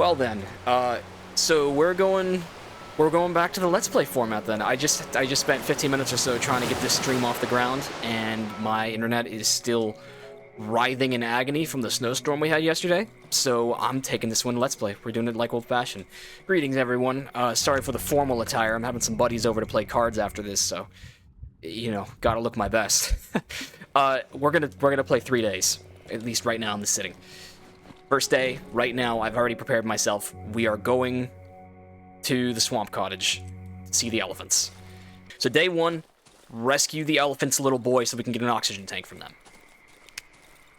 Well then, so we're going back to the Let's Play format then. I just spent 15 minutes or so trying to get this stream off the ground, and my internet is still writhing in agony from the snowstorm we had yesterday. So I'm taking this one Let's Play. We're doing it like old-fashioned. Greetings, everyone. Sorry for the formal attire. I'm having some buddies over to play cards after this, so you know, gotta look my best. We're gonna play 3 days, at least right now in the sitting. First day, right now, I've already prepared myself. We are going to the swamp cottage to see the elephants. So day one, rescue the elephant's little boy so we can get an oxygen tank from them.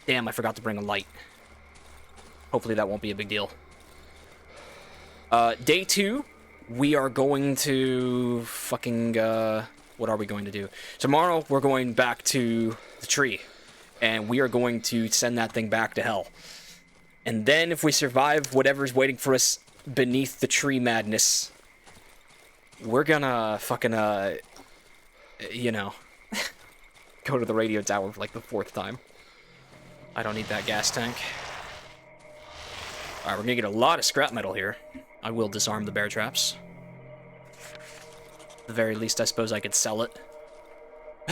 Damn, I forgot to bring a light. Hopefully that won't be a big deal. Day two, we are going to fucking, what are we going to do? Tomorrow, we're going back to the tree, and we are going to send that thing back to hell. And then, if we survive whatever's waiting for us beneath the tree madness, we're gonna fucking, you know, go to the radio tower for like the 4th time. I don't need that gas tank. Alright, we're gonna get a lot of scrap metal here. I will disarm the bear traps. At the very least, I suppose I could sell it.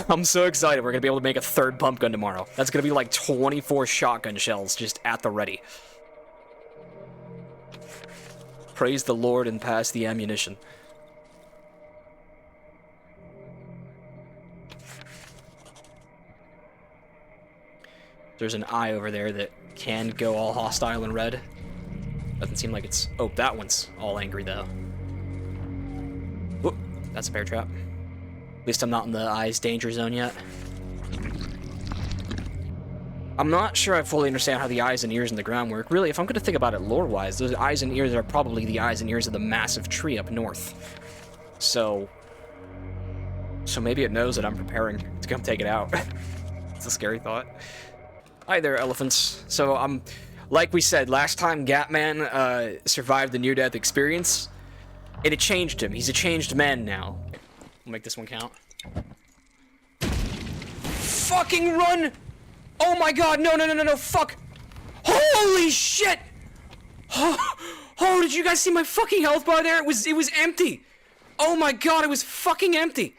I'm so excited. We're going to be able to make a 3rd pump gun tomorrow. That's going to be like 24 shotgun shells just at the ready. Praise the Lord and pass the ammunition. There's an eye over there that can go all hostile and red. Doesn't seem like it's... Oh, that one's all angry, though. Whoop, that's a bear trap. At least I'm not in the eye's danger zone yet. I'm not sure I fully understand how the eyes and ears in the ground work. Really, if I'm going to think about it lore-wise, those eyes and ears are probably the eyes and ears of the massive tree up north. So maybe it knows that I'm preparing to come take it out. It's a scary thought. Hi there, elephants. So, like we said, last time Gatman survived the near-death experience, and it changed him. He's a changed man now. We'll make this one count. Fucking run! Oh my god, no, fuck! Holy shit! Oh, did you guys see my fucking health bar there? It was empty! Oh my god, it was fucking empty!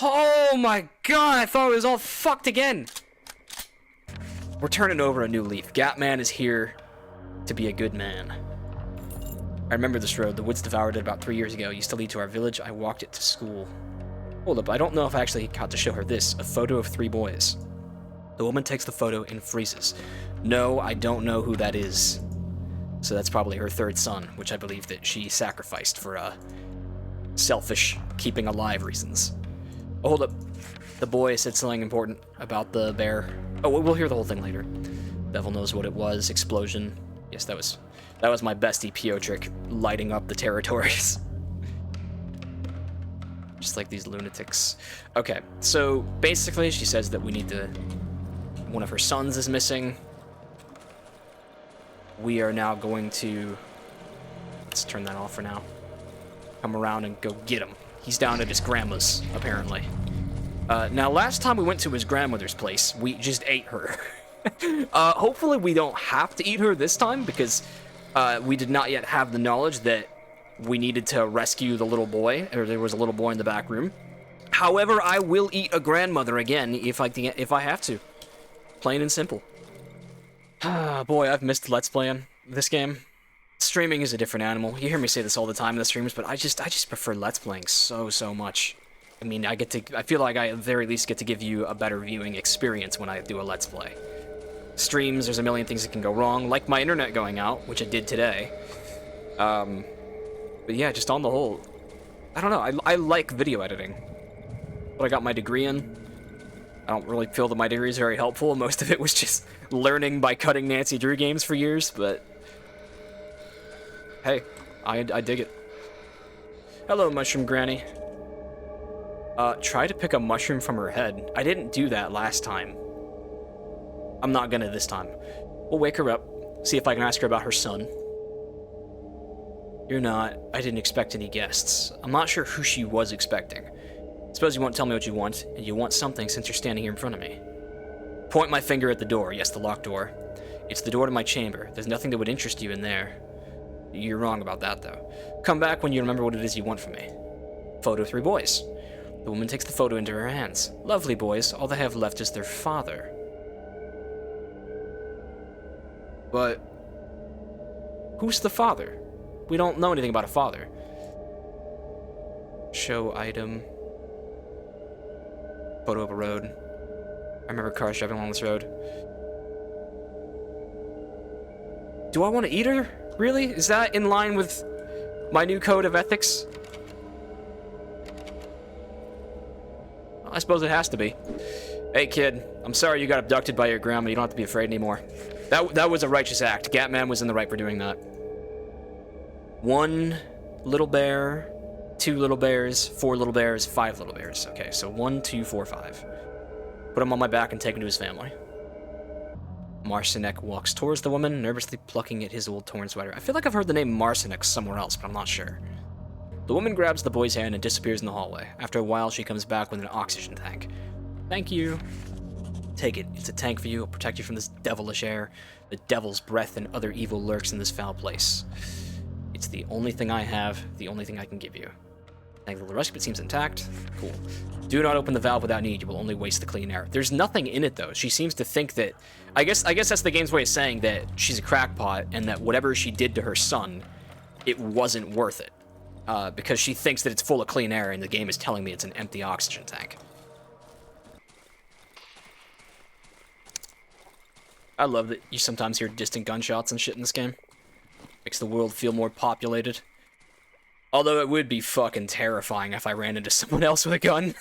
Oh my god, I thought it was all fucked again! We're turning over a new leaf. Gatman is here to be a good man. I remember this road. The woods devoured it about 3 years ago. It used to lead to our village. I walked it to school. Hold up, I don't know if I actually got to show her this. A photo of 3 boys. The woman takes the photo and freezes. No, I don't know who that is. So that's probably her 3rd son, which I believe that she sacrificed for, selfish, keeping alive reasons. Oh, hold up. The boy said something important about the bear. Oh, we'll hear the whole thing later. Devil knows what it was. Explosion. Yes, that was my best EPO trick, lighting up the territories. Just like these lunatics. Okay, so basically she says that we need to... One of her sons is missing. We are now going to... Let's turn that off for now. Come around and go get him. He's down at his grandma's, apparently. Now, last time we went to his grandmother's place, we just ate her. Hopefully we don't have to eat her this time, because... we did not yet have the knowledge that we needed to rescue the little boy, or there was a little boy in the back room. However, I will eat a grandmother again if I have to. Plain and simple. Boy, I've missed Let's Playing this game. Streaming is a different animal. You hear me say this all the time in the streams, but I just prefer Let's Playing so much. I mean, I feel like I at the very least get to give you a better viewing experience when I do a Let's Play. Streams, there's a million things that can go wrong, like my internet going out, which it did today. But yeah, just on the whole, I don't know, I like video editing. What I got my degree in, I don't really feel that my degree is very helpful. Most of it was just learning by cutting Nancy Drew games for years, but hey, I dig it. Hello, Mushroom Granny. Try to pick a mushroom from her head. I didn't do that last time. I'm not gonna this time. We'll wake her up, see if I can ask her about her son. You're not. I didn't expect any guests. I'm not sure who she was expecting. Suppose you won't tell me what you want, and you want something since you're standing here in front of me. Point my finger at the door. Yes, the locked door. It's the door to my chamber. There's nothing that would interest you in there. You're wrong about that, though. Come back when you remember what it is you want from me. Photo of 3 boys. The woman takes the photo into her hands. Lovely boys. All they have left is their father. But who's the father? We don't know anything about a father. Show item. Photo of a road. I remember cars driving along this road. Do I want to eat her? Really? Is that in line with my new code of ethics? I suppose it has to be. Hey kid, I'm sorry you got abducted by your grandma. You don't have to be afraid anymore. That was a righteous act. Gatman was in the right for doing that. 1 little bear, 2 little bears, 4 little bears, 5 little bears. Okay, so 1, 2, 4, 5. Put him on my back and take him to his family. Marcinek walks towards the woman, nervously plucking at his old torn sweater. I feel like I've heard the name Marcinek somewhere else, but I'm not sure. The woman grabs the boy's hand and disappears in the hallway. After a while, she comes back with an oxygen tank. Thank you. Take it. It's a tank for you. It'll protect you from this devilish air. The devil's breath and other evil lurks in this foul place. It's the only thing I have, the only thing I can give you. Thank the rescue, it seems intact. Cool. Do not open the valve without need. You will only waste the clean air. There's nothing in it, though. She seems to think that... I guess that's the game's way of saying that she's a crackpot and that whatever she did to her son, it wasn't worth it. Because she thinks that it's full of clean air and the game is telling me it's an empty oxygen tank. I love that you sometimes hear distant gunshots and shit in this game. Makes the world feel more populated. Although it would be fucking terrifying if I ran into someone else with a gun.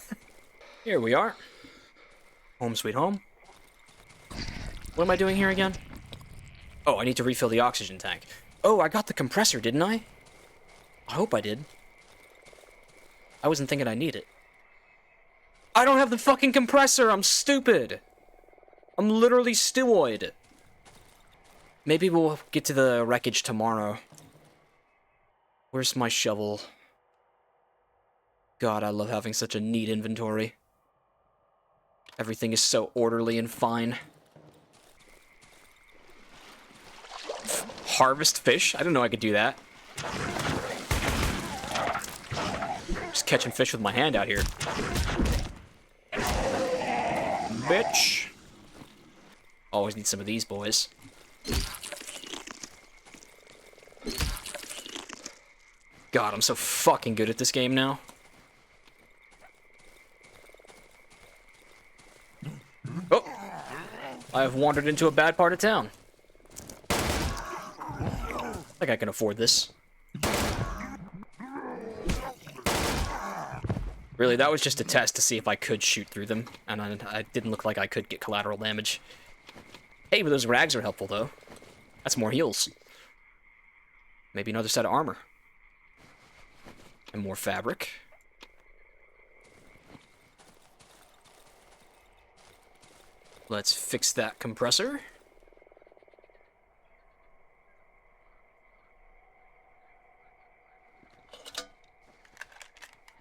Here we are. Home sweet home. What am I doing here again? Oh, I need to refill the oxygen tank. Oh, I got the compressor, didn't I? I hope I did. I wasn't thinking I need it. I don't have the fucking compressor! I'm stupid! I'm literally stewoid. Maybe we'll get to the wreckage tomorrow. Where's my shovel? God, I love having such a neat inventory. Everything is so orderly and fine. Harvest fish? I didn't know I could do that. Just catching fish with my hand out here. Bitch. Always need some of these boys. God, I'm so fucking good at this game now. Oh! I have wandered into a bad part of town. I think I can afford this. Really, that was just a test to see if I could shoot through them, and I didn't look like I could get collateral damage. Hey, but those rags are helpful, though. That's more heals. Maybe another set of armor. And more fabric. Let's fix that compressor.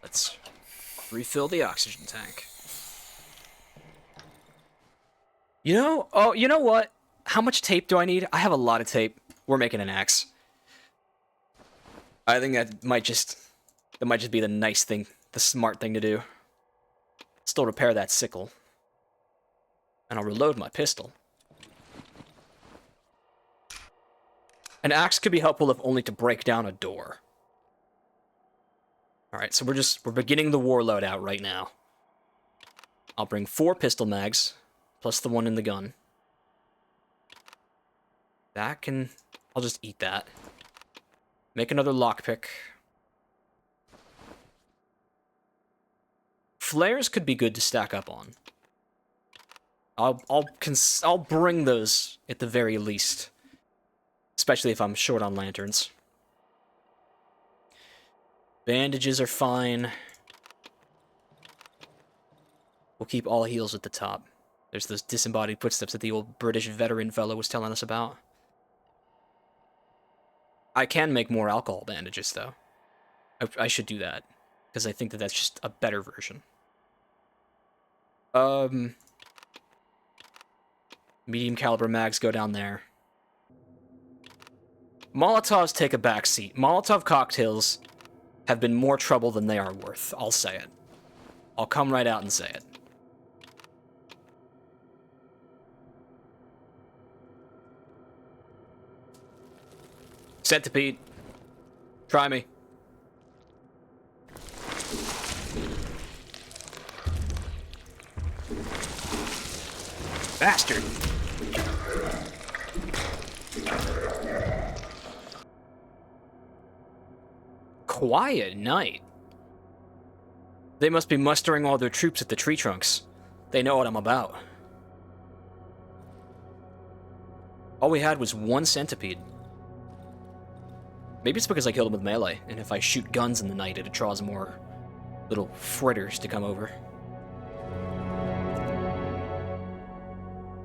Let's refill the oxygen tank. You know, oh, you know what? How much tape do I need? I have a lot of tape. We're making an axe. I think that might just be the nice thing, the smart thing to do. Still repair that sickle. And I'll reload my pistol. An axe could be helpful if only to break down a door. Alright, so we're beginning the war loadout right now. I'll bring 4 pistol mags, plus the one in the gun. I'll just eat that. Make another lockpick. Flares could be good to stack up on. I'll bring those at the very least. Especially if I'm short on lanterns. Bandages are fine. We'll keep all heals at the top. There's those disembodied footsteps that the old British veteran fellow was telling us about. I can make more alcohol bandages, though. I should do that, because I think that that's just a better version. Medium caliber mags go down there. Molotovs take a backseat. Molotov cocktails have been more trouble than they are worth. I'll say it. I'll come right out and say it. Centipede. Try me. Bastard. Quiet night. They must be mustering all their troops at the tree trunks. They know what I'm about. All we had was one centipede. Maybe it's because I killed him with melee, and if I shoot guns in the night, it draws more little fritters to come over.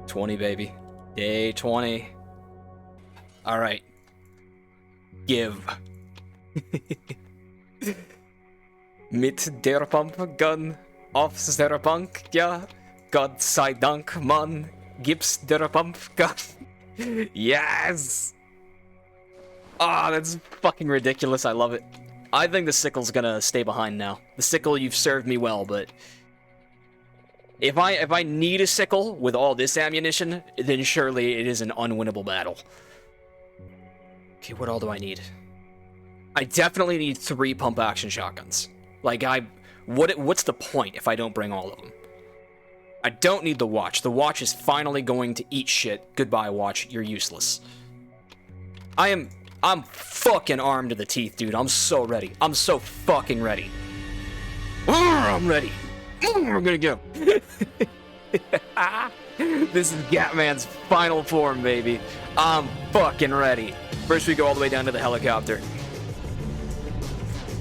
20, baby. Day 20. Alright. Give. Mit der Pumpgun auf der Bank, ja. Gott sei Dank, Mann. Gibt's der Pumpgun. Yes! Ah, that's fucking ridiculous. I love it. I think the sickle's gonna stay behind now. The sickle, you've served me well, but if I need a sickle with all this ammunition, then surely it is an unwinnable battle. Okay, what all do I need? I definitely need 3 pump-action shotguns. Like, what's the point if I don't bring all of them? I don't need the watch. The watch is finally going to eat shit. Goodbye, watch. You're useless. I'm fucking armed to the teeth, dude. I'm so ready. I'm so fucking ready. I'm ready. We're gonna go. This is Gatman's final form, baby. I'm fucking ready. First, we go all the way down to the helicopter.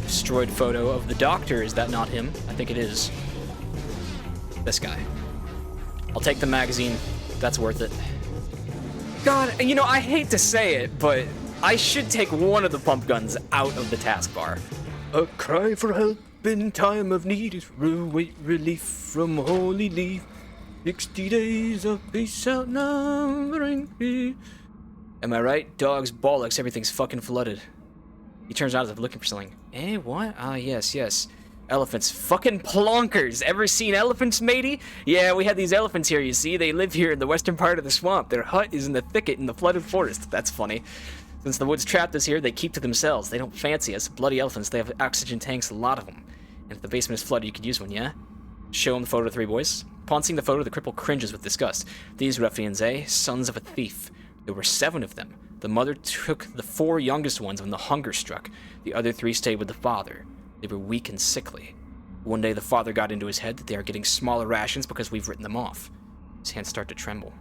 Destroyed photo of the doctor. Is that not him? I think it is. This guy. I'll take the magazine. That's worth it. God, you know, I hate to say it, but I should take one of the pump guns out of the taskbar. A cry for help in time of need is wait relief from holy leaf. 60 days of peace outnumbering me. Am I right? Dogs, bollocks, everything's fucking flooded. He turns around as if looking for something. Eh, what? Ah, yes. Elephants. Fucking plonkers. Ever seen elephants, matey? Yeah, we had these elephants here, you see. They live here in the western part of the swamp. Their hut is in the thicket in the flooded forest. That's funny. Since the woods trapped us here, they keep to themselves. They don't fancy us. Bloody elephants, they have oxygen tanks, a lot of them. And if the basement is flooded, you could use one, yeah? Show him the photo of the 3 boys. Upon seeing the photo, the cripple cringes with disgust. These ruffians, eh? Sons of a thief. There were 7 of them. The mother took the 4 youngest ones when the hunger struck. The other 3 stayed with the father. They were weak and sickly. One day the father got into his head that they are getting smaller rations because we've written them off. His hands start to tremble.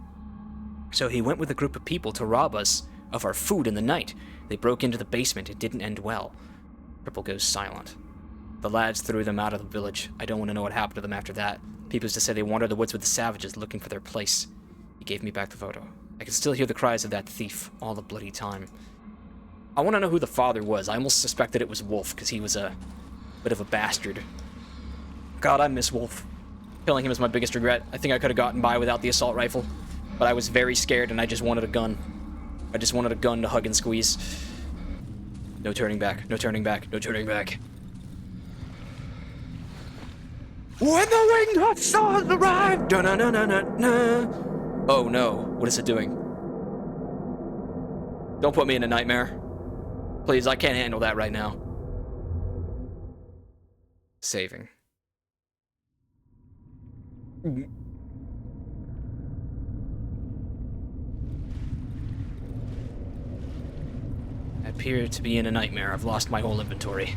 So he went with a group of people to rob us of our food in the night. They broke into the basement. It didn't end well. Cripple goes silent. The lads threw them out of the village. I don't want to know what happened to them after that. People used to say they wandered the woods with the savages looking for their place. He gave me back the photo. I can still hear the cries of that thief all the bloody time. I want to know who the father was. I almost suspected it was Wolf, because he was a bit of a bastard. God, I miss Wolf. Killing him is my biggest regret. I think I could have gotten by without the assault rifle, but I was very scared and I just wanted a gun. I just wanted a gun to hug and squeeze. No turning back, no turning back, no turning back. When the winged hussars arrive! Da-na-na-na-na-na. Oh no, what is it doing? Don't put me in a nightmare. Please, I can't handle that right now. Saving. I appear to be in a nightmare. I've lost my whole inventory.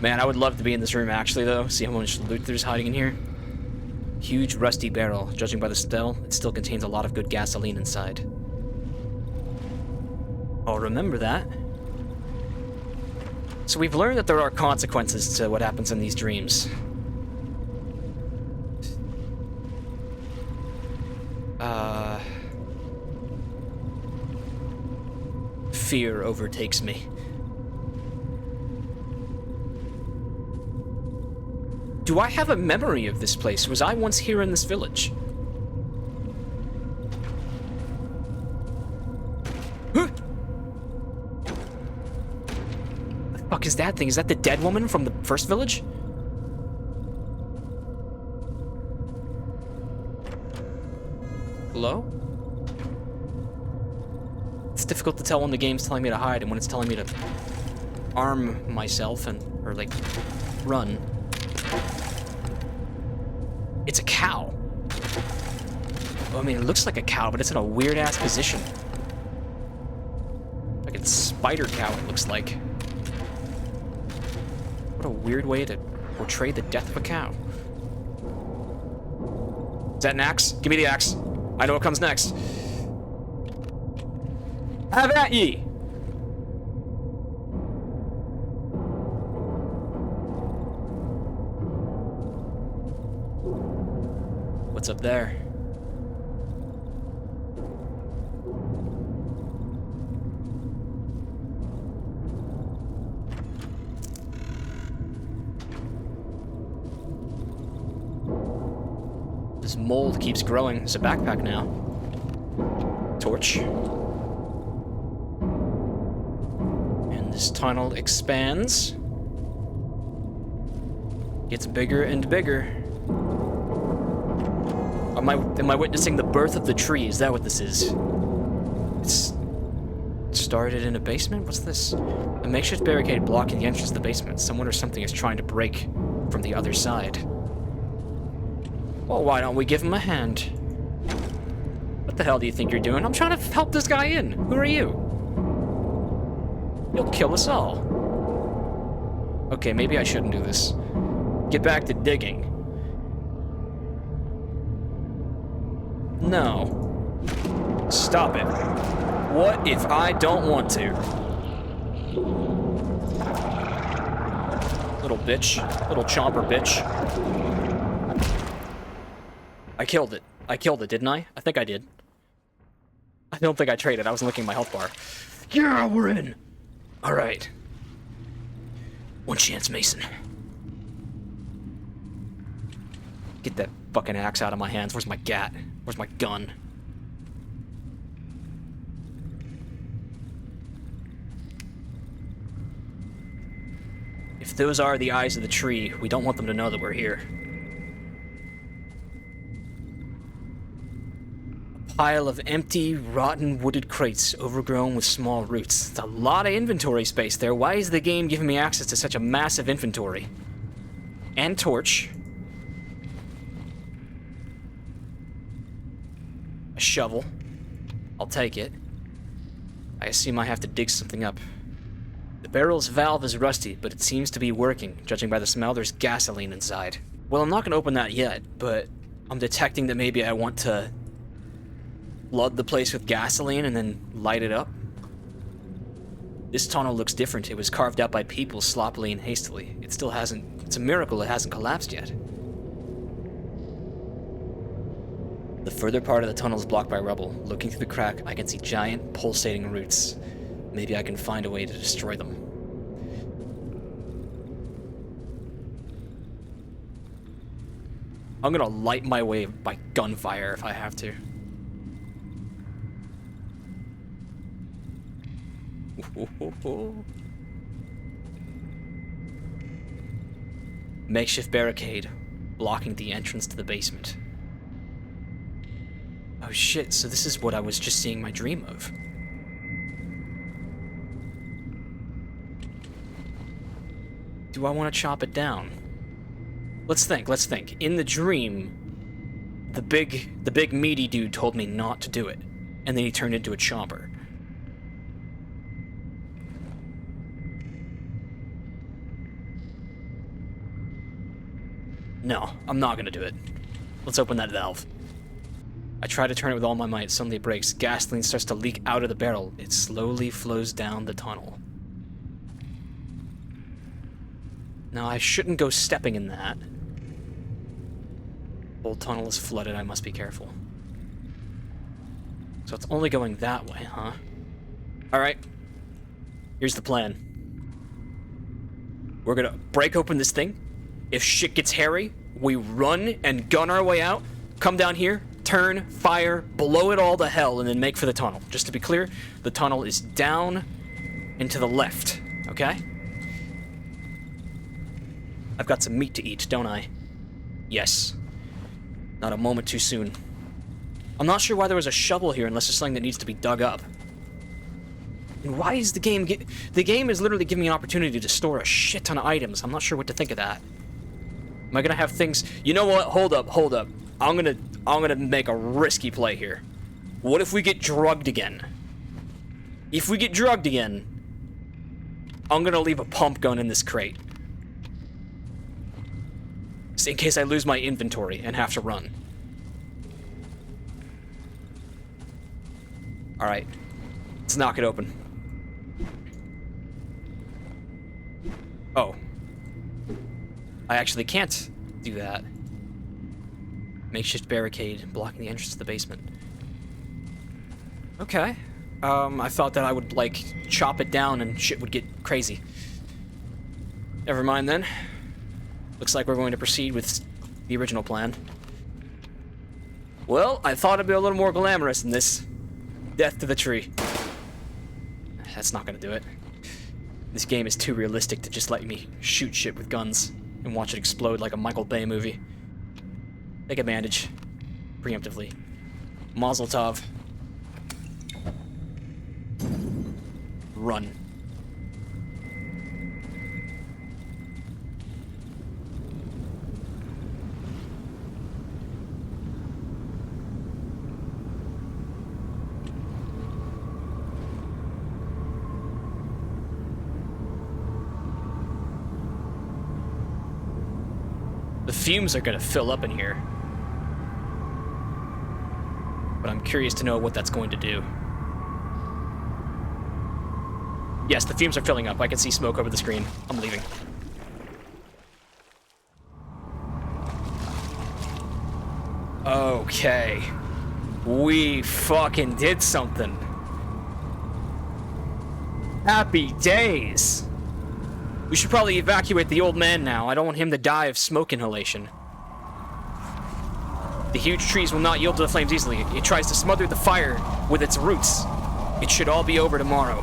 Man, I would love to be in this room actually though. See how much loot there's hiding in here. Huge rusty barrel. Judging by the smell, it still contains a lot of good gasoline inside. I'll remember that. So we've learned that there are consequences to what happens in these dreams. Fear overtakes me. Do I have a memory of this place? Was I once here in this village? Huh? fuck is that thing? Is that the dead woman from the first village? Hello? It's difficult to tell when the game's telling me to hide and when it's telling me to arm myself or like run. It's a cow. I mean, it looks like a cow, but it's in a weird-ass position. Like a spider cow, it looks like. What a weird way to portray the death of a cow. Is that an axe? Give me the axe. I know what comes next. Have at ye! What's up there? This mold keeps growing. There's a backpack now. Torch. And this tunnel expands. Gets bigger and bigger. Am I witnessing the birth of the tree? Is that what this is? It's started in a basement? What's this? A makeshift barricade blocking the entrance to the basement. Someone or something is trying to break from the other side. Well, why don't we give him a hand? What the hell do you think you're doing? I'm trying to help this guy in. Who are you? You'll kill us all. Okay, maybe I shouldn't do this. Get back to digging. No. Stop it. What if I don't want to? Little bitch. Little chomper bitch. I killed it. I killed it, didn't I? I think I did. I don't think I traded. I was looking at my health bar. Yeah, we're in. All right. One chance, Mason. Get that fucking axe out of my hands. Where's my gat? Where's my gun? If those are the eyes of the tree, we don't want them to know that we're here. Pile of empty, rotten wooded crates overgrown with small roots. It's a lot of inventory space there. Why is the game giving me access to such a massive inventory? And torch. A shovel. I'll take it. I assume I have to dig something up. The barrel's valve is rusty, but it seems to be working. Judging by the smell, there's gasoline inside. Well, I'm not going to open that yet, but I'm detecting that maybe I want to flood the place with gasoline and then light it up. This tunnel looks different. It was carved out by people sloppily and hastily. It still hasn't... It's a miracle it hasn't collapsed yet. The further part of the tunnel is blocked by rubble. Looking through the crack, I can see giant, pulsating roots. Maybe I can find a way to destroy them. I'm gonna light my way by gunfire if I have to. Makeshift barricade blocking the entrance to the basement. Oh shit, so this is what I was just seeing my dream of. Do I want to chop it down? Let's think. In the dream, the big meaty dude told me not to do it, and then he turned into a chomper. No, I'm not gonna do it. Let's open that valve. I try to turn it with all my might. Suddenly it breaks. Gasoline starts to leak out of the barrel. It slowly flows down the tunnel. Now, I shouldn't go stepping in that. Old tunnel is flooded. I must be careful. So it's only going that way, huh? Alright. Here's the plan. We're gonna break open this thing. If shit gets hairy, we run and gun our way out, come down here, turn, fire, blow it all to hell, and then make for the tunnel. Just to be clear, the tunnel is down and to the left, okay? I've got some meat to eat, don't I? Yes. Not a moment too soon. I'm not sure why there was a shovel here unless there's something that needs to be dug up. And why is the game... The game is literally giving me an opportunity to store a shit ton of items. I'm not sure what to think of that. Am I gonna have things... You know what? Hold up, hold up. I'm gonna make a risky play here. What if we get drugged again? If we get drugged again, I'm gonna leave a pump gun in this crate. Just in case I lose my inventory and have to run. Alright. Let's knock it open. Oh. I actually can't do that. Makeshift barricade blocking the entrance to the basement. Okay. I thought that I would, like, chop it down and shit would get crazy. Never mind then. Looks like we're going to proceed with the original plan. Well, I thought it'd be a little more glamorous than this. Death to the tree. That's not gonna do it. This game is too realistic to just let me shoot shit with guns and watch it explode like a Michael Bay movie. Take advantage. Preemptively. Mazel tov. Run. The fumes are gonna fill up in here. But I'm curious to know what that's going to do. Yes, the fumes are filling up. I can see smoke over the screen. I'm leaving. Okay. We fucking did something. Happy days. We should probably evacuate the old man now. I don't want him to die of smoke inhalation. The huge trees will not yield to the flames easily. It tries to smother the fire with its roots. It should all be over tomorrow.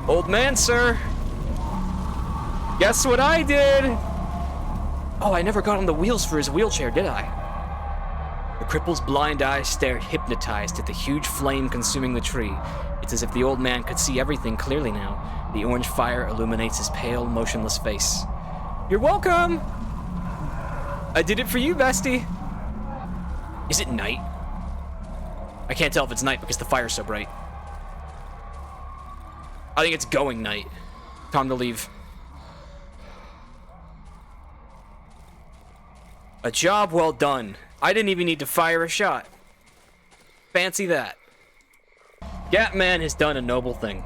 Old man, sir. Guess what I did? Oh, I never got on the wheels for his wheelchair, did I? The cripple's blind eyes stared hypnotized at the huge flame consuming the tree. It's as if the old man could see everything clearly now. The orange fire illuminates his pale, motionless face. You're welcome! I did it for you, bestie! Is it night? I can't tell if it's night because the fire's so bright. I think it's going night. Time to leave. A job well done. I didn't even need to fire a shot. Fancy that. Gatman has done a noble thing.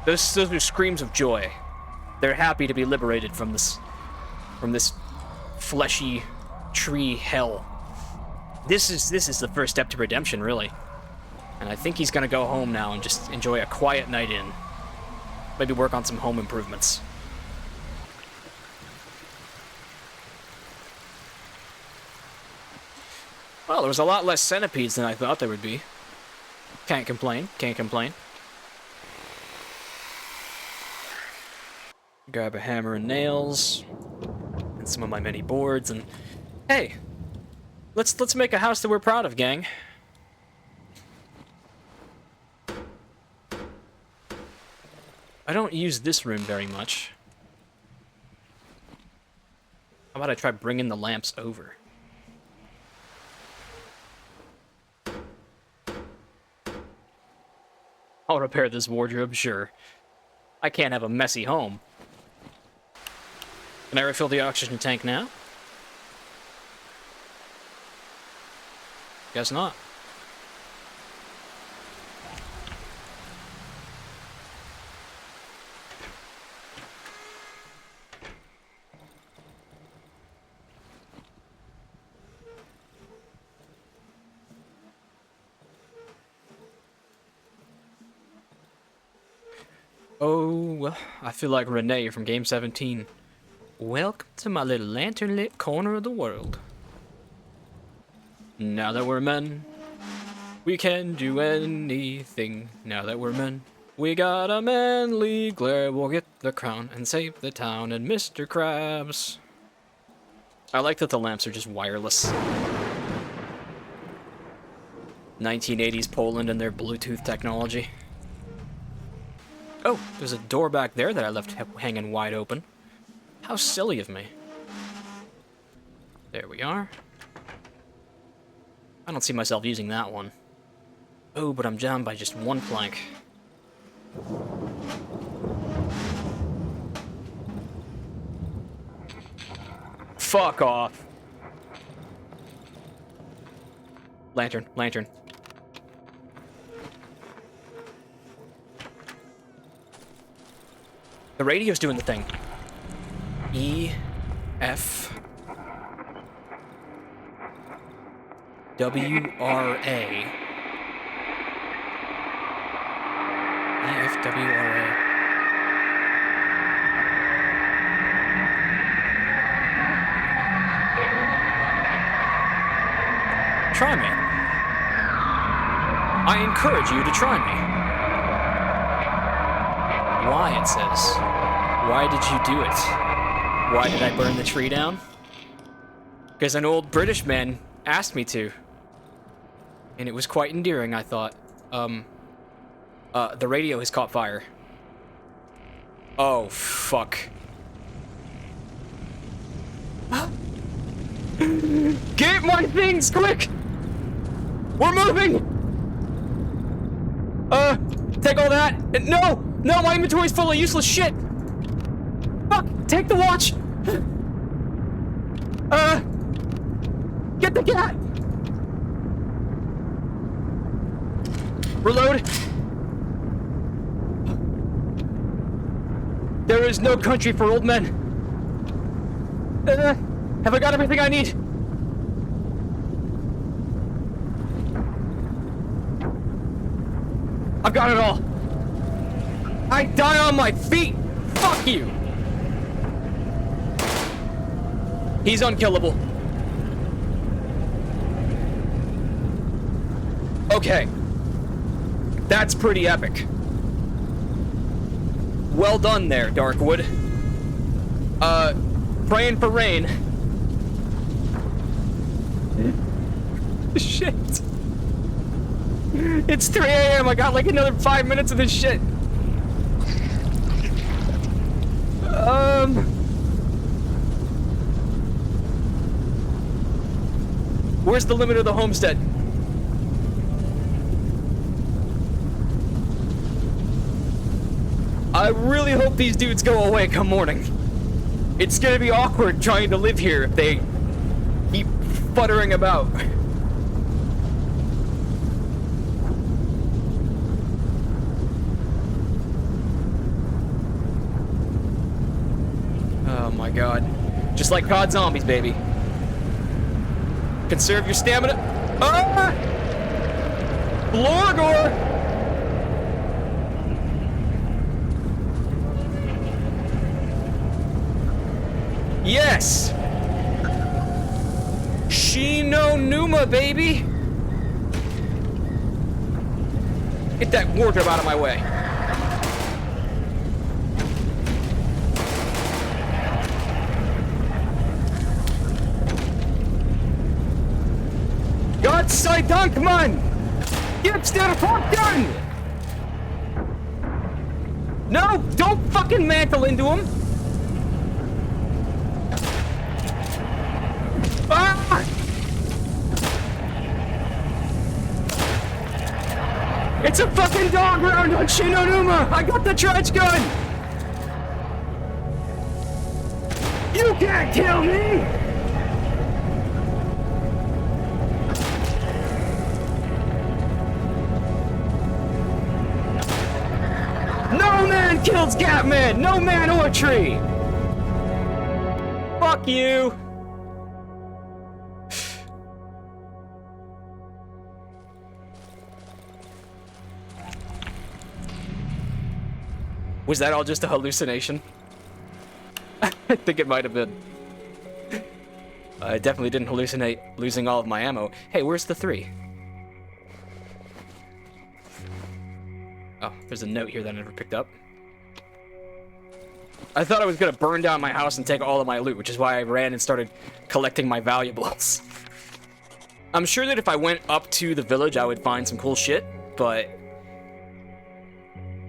Those are screams of joy. They're happy to be liberated from this fleshy tree hell. This is the first step to redemption, really. And I think he's gonna go home now and just enjoy a quiet night in. Maybe work on some home improvements. Well, there was a lot less centipedes than I thought there would be. Can't complain, can't complain. Grab a hammer and nails, and some of my many boards, and hey, let's make a house that we're proud of, gang. I don't use this room very much. How about I try bringing the lamps over? I'll repair this wardrobe, sure. I can't have a messy home. Can I refill the oxygen tank now? Guess not. Oh, I feel like Renee from Game 17. Welcome to my little lantern-lit corner of the world. Now that we're men, We can do anything now that we're men. We got a manly glare, we'll get the crown and save the town and Mr. Krabs. I like that the lamps are just wireless. 1980s Poland and their Bluetooth technology. Oh, there's a door back there that I left hanging wide open. How silly of me. There we are. I don't see myself using that one. Oh, but I'm down by just one plank. Fuck off. Lantern, lantern. The radio's doing the thing. E, F, W, R, A. E, F, W, R, A. Try me. I encourage you to try me. Why, it says. Why did you do it? Why did I burn the tree down? Because an old British man asked me to. And it was quite endearing, I thought. The radio has caught fire. Oh, fuck. Get my things, quick! We're moving! Take all that. No! No, my inventory's full of useless shit! Fuck! Take the watch! Get the cat! Reload! There is no country for old men. Have I got everything I need? I've got it all. I die on my feet. Fuck you. He's unkillable. Okay. That's pretty epic. Well done there, Darkwood. Praying for rain. Shit. It's 3 a.m. I got like another 5 minutes of this shit. Where's the limit of the homestead? I really hope these dudes go away come morning. It's gonna be awkward trying to live here if they keep futtering about. Oh my god. Just like COD Zombies, baby. Conserve your stamina. Ah! Blorgor! Yes! Shino Numa, baby! Get that wardrobe out of my way. Gott sei Dank, Mann! Gibt's der Fuck-Gun! No! Don't fucking mantle into him! Ah! It's a fucking dog round on Shinonuma! I got the trench gun! You can't kill me! No man kills Catman! No man or tree! Fuck you! Was that all just a hallucination? I think it might have been. I definitely didn't hallucinate losing all of my ammo. Hey, where's the 3? Oh, there's a note here that I never picked up. I thought I was gonna burn down my house and take all of my loot, which is why I ran and started collecting my valuables. I'm sure that if I went up to the village, I would find some cool shit, but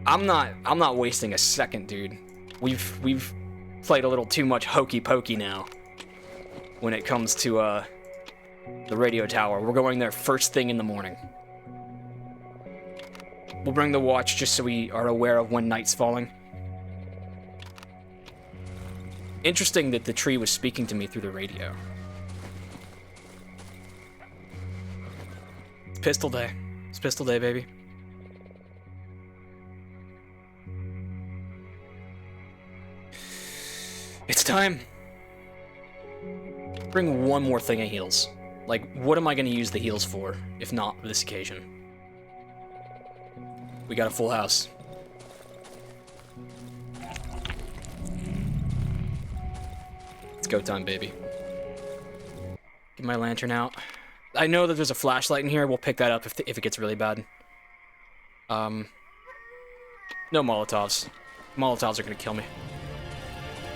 I'm not wasting a second, dude. We've played a little too much hokey pokey now when it comes to the radio tower. We're going there first thing in the morning. We'll bring the watch just so we are aware of when night's falling. Interesting that the tree was speaking to me through the radio. It's pistol day. It's pistol day, baby. It's time. Bring one more thing of heals. Like, what am I going to use the heals for, if not for this occasion? We got a full house. It's go time, baby. Get my lantern out. I know that there's a flashlight in here. We'll pick that up if it gets really bad. No Molotovs. Molotovs are gonna kill me.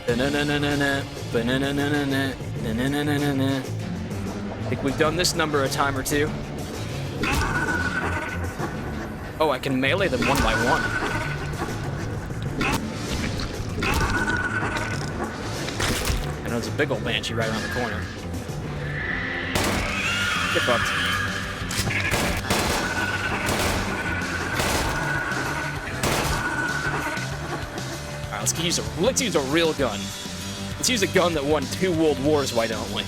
I think we've done this number a time or two. Oh, I can melee them one by one. I know there's a big old banshee right around the corner. Get fucked. Alright, let's use a real gun. Let's use a gun that won 2 world wars, why don't we?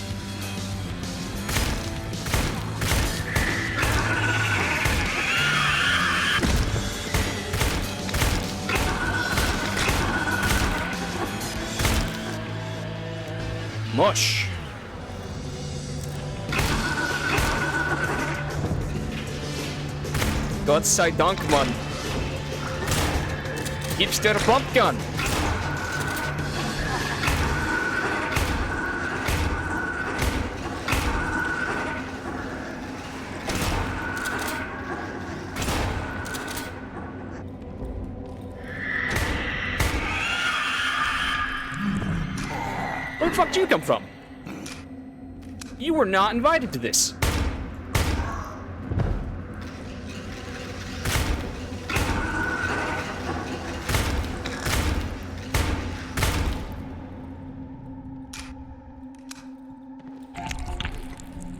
Mush. Gott sei Dank, Mann. Gibt's der Pumpgun? Where the fuck did you come from? You were not invited to this.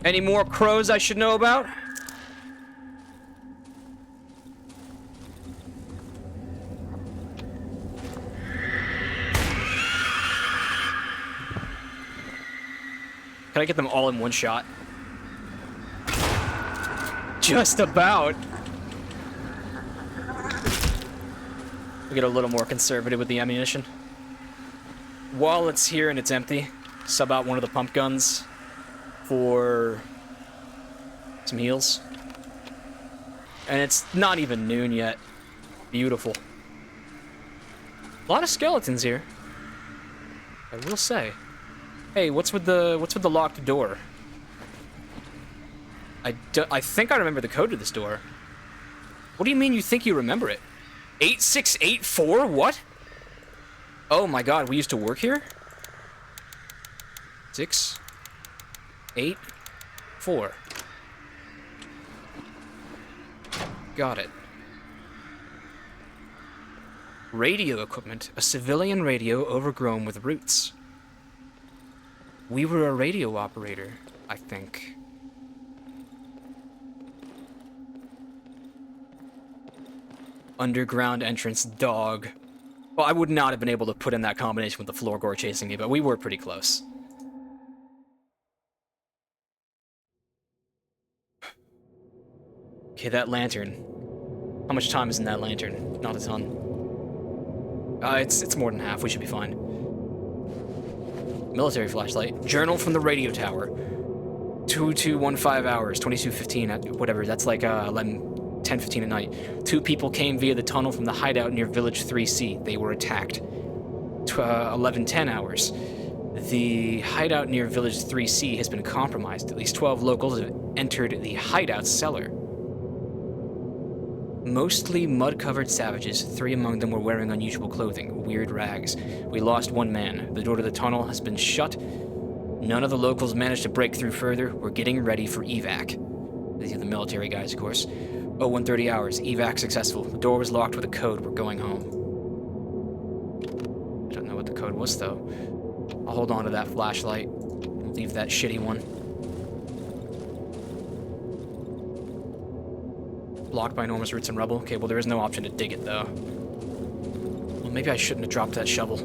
Any more crows I should know about? Can I get them all in one shot? Just about. We get a little more conservative with the ammunition. While it's here and it's empty, sub out one of the pump guns for some heals. And it's not even noon yet. Beautiful. A lot of skeletons here, I will say. Hey, what's with the locked door? I think I remember the code to this door. What do you mean you think you remember it? 8684? What? Oh my god, we used to work here? 6, 8, 4. Got it. Radio equipment. A civilian radio overgrown with roots. We were a radio operator, I think. Underground entrance, dog. Well, I would not have been able to put in that combination with the floor gore chasing me, but we were pretty close. Okay, that lantern. How much time is in that lantern? Not a ton. It's more than half. We should be fine. Military flashlight. Journal from the radio tower. 2215 hours. 22:15. Whatever. That's like 10:15 at night. 2 people came via the tunnel from the hideout near Village 3C. They were attacked. 11:10 hours. The hideout near Village 3C has been compromised. At least 12 locals have entered the hideout cellar. Mostly mud-covered savages. 3 among them were wearing unusual clothing, weird rags. We lost 1 man. The door to the tunnel has been shut. None of the locals managed to break through further. We're getting ready for evac. These are the military guys, of course. 0130 hours. Evac successful. The door was locked with a code. We're going home. I don't know what the code was, though. I'll hold on to that flashlight. Leave that shitty one. Blocked by enormous roots and rubble. Okay, well, there is no option to dig it, though. Well, maybe I shouldn't have dropped that shovel.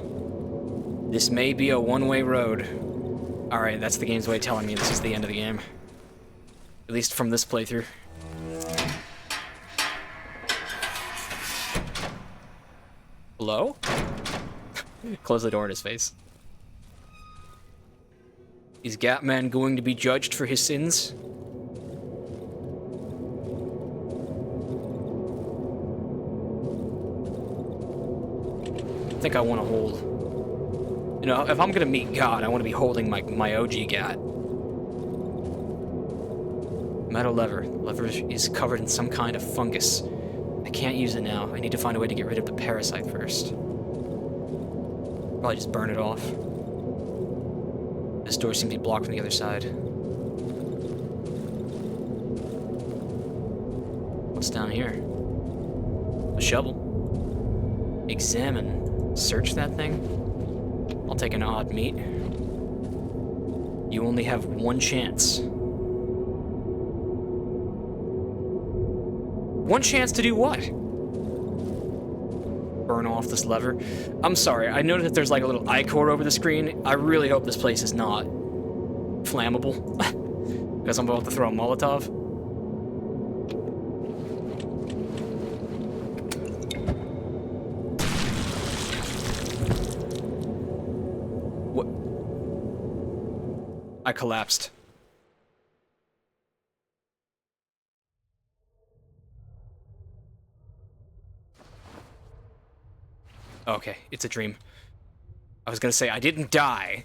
This may be a one-way road. Alright, that's the game's way of telling me this is the end of the game. At least from this playthrough. Hello? Close the door in his face. Is Gatman going to be judged for his sins? I think I want to hold. You know, if I'm gonna meet God, I want to be holding my OG Gat. Metal lever. Lever is covered in some kind of fungus. I can't use it now. I need to find a way to get rid of the parasite first. Probably just burn it off. This door seems to be blocked from the other side. What's down here? A shovel. Examine. Search that thing? I'll take an odd meat. You only have 1 chance. 1 chance to do what? Burn off this lever. I'm sorry, I noticed that there's like a little ichor over the screen. I really hope this place is not flammable. Because I'm about to throw a Molotov. I collapsed. Okay, it's a dream. I was gonna say, I didn't die.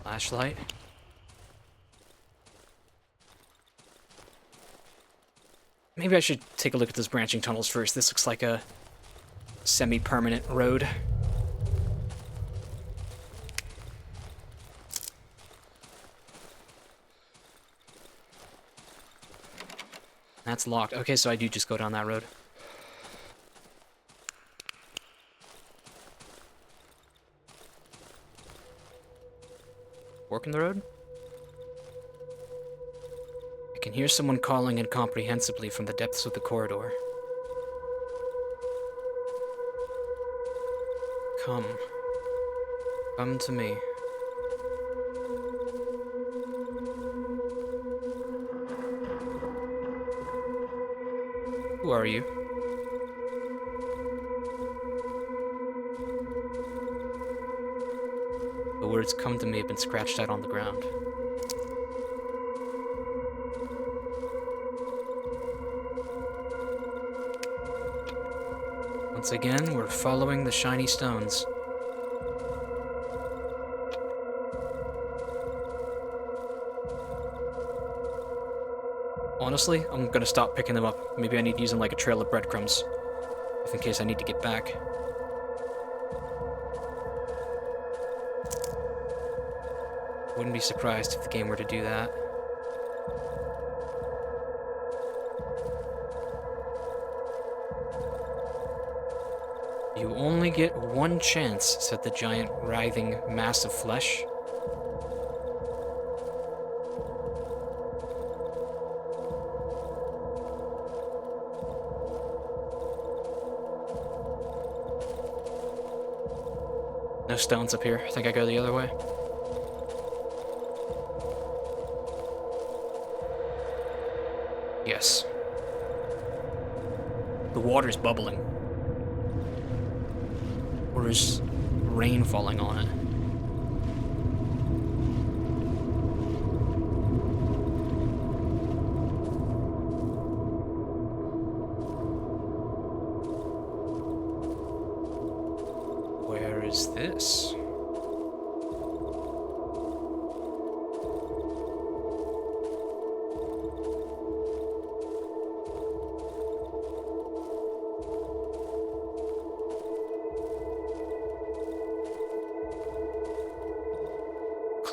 Flashlight. Maybe I should take a look at those branching tunnels first. This looks like a semi-permanent road. That's locked. Okay, so I do just go down that road. Fork in the road? I can hear someone calling incomprehensibly from the depths of the corridor. Come. Come to me. Who are you? The words "come to me" have been scratched out on the ground. Once again, we're following the shiny stones. Honestly, I'm gonna stop picking them up. Maybe I need to use them like a trail of breadcrumbs, if in case I need to get back. Wouldn't be surprised if the game were to do that. You only get 1 chance, said the giant, writhing mass of flesh. No stones up here. I think I go the other way. Yes. The water's bubbling. Or is rain falling on it?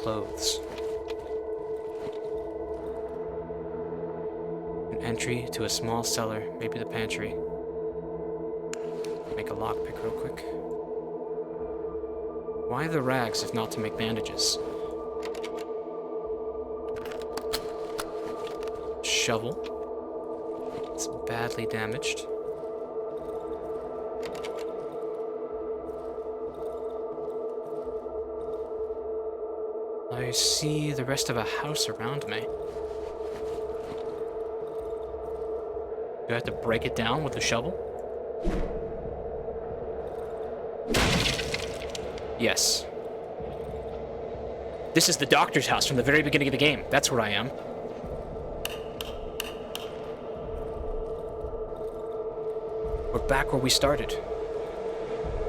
clothes. An entry to a small cellar, maybe the pantry. Make a lockpick real quick. Why the rags if not to make bandages? Shovel. It's badly damaged. I see the rest of a house around me. Do I have to break it down with the shovel? Yes. This is the doctor's house from the very beginning of the game. That's where I am. We're back where we started.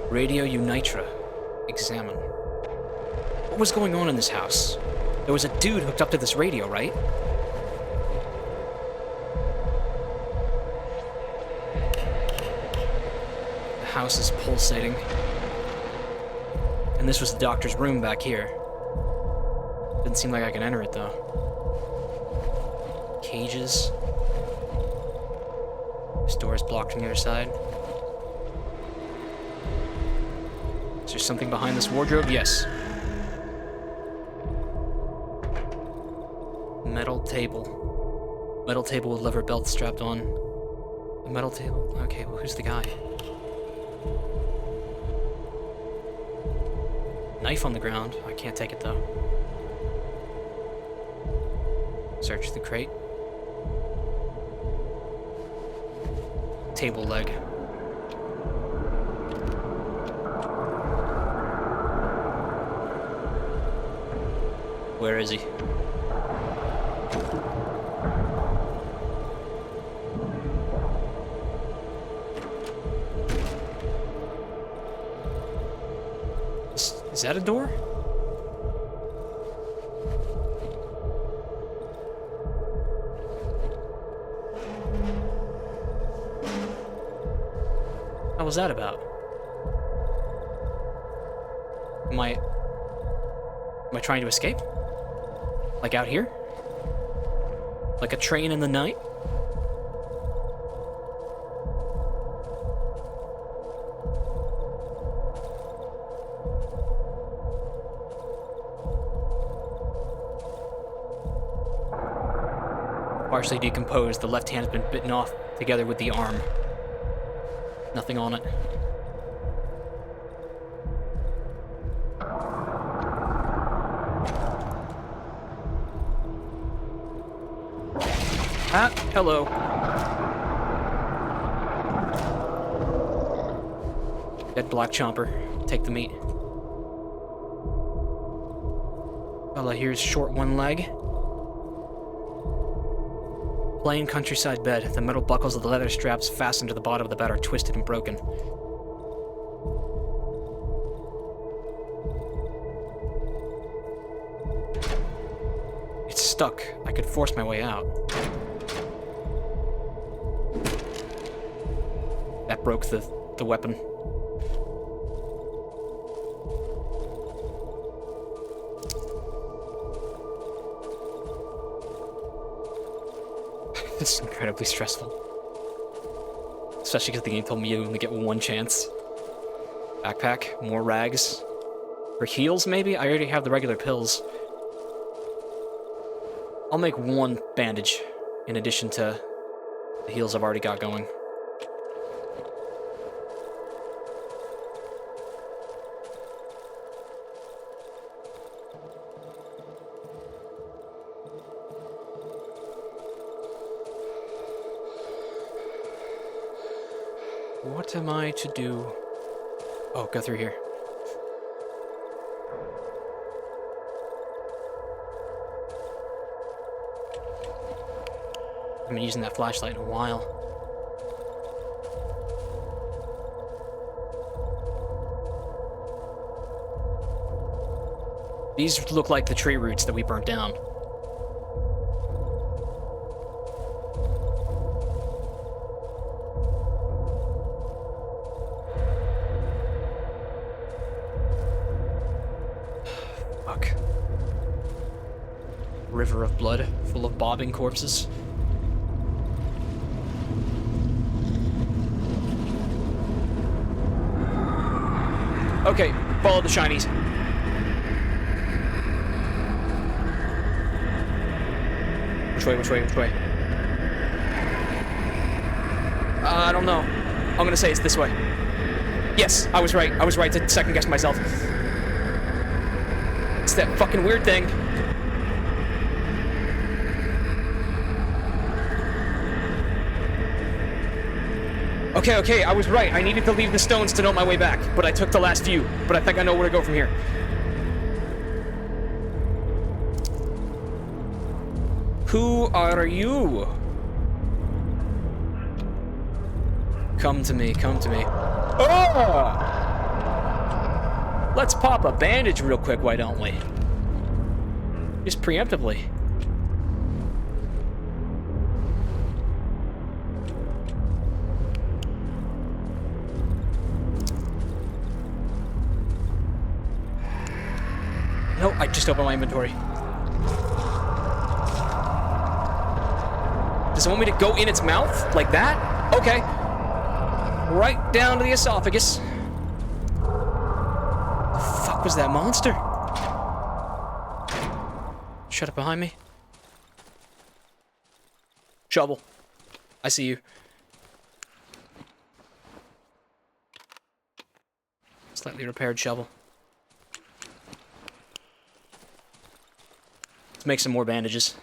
Radio Unitra. Examine. What was going on in this house? There was a dude hooked up to this radio, right? The house is pulsating. And this was the doctor's room back here. Didn't seem like I could enter it, though. Cages. This door is blocked from the other side. Is there something behind this wardrobe? Yes. Metal table. Metal table with leather belt strapped on. A metal table? Okay, well, who's the guy? Knife on the ground. I can't take it, though. Search the crate. Table leg. Where is he? Is that a door? What was that about? Am I trying to escape? Like out here? Like a train in the night? Partially decomposed, the left hand has been bitten off together with the arm. Nothing on it. Ah, hello. Dead black chomper. Take the meat. Fella here's short one leg. Plain countryside bed. The metal buckles of the leather straps fastened to the bottom of the bed are twisted and broken. It's stuck. I could force my way out. That broke the weapon. This is incredibly stressful. Especially because the game told me you only get one chance. Backpack, more rags. For heals, maybe? I already have the regular pills. I'll make one bandage in addition to the heals I've already got going. What am I to do? Oh, go through here. I haven't been using that flashlight in a while. These look like the tree roots that we burnt down. Fuck. River of blood, full of bobbing corpses. Okay, follow the shinies. Which way, which way, which way? I don't know. I'm gonna say it's this way. Yes, I was right. I was right to second guess myself. It's that fucking weird thing. Okay, okay, I was right. I needed to leave the stones to know my way back, but I took the last few. But I think I know where to go from here. Who are you? Come to me, come to me. Oh! Let's pop a bandage real quick, why don't we? Just preemptively. No, I just opened my inventory. Does it want me to go in its mouth? Like that? Okay. Right down to the esophagus. The fuck was that monster? Shut up behind me. Shovel. I see you. Slightly repaired shovel. Let's make some more bandages.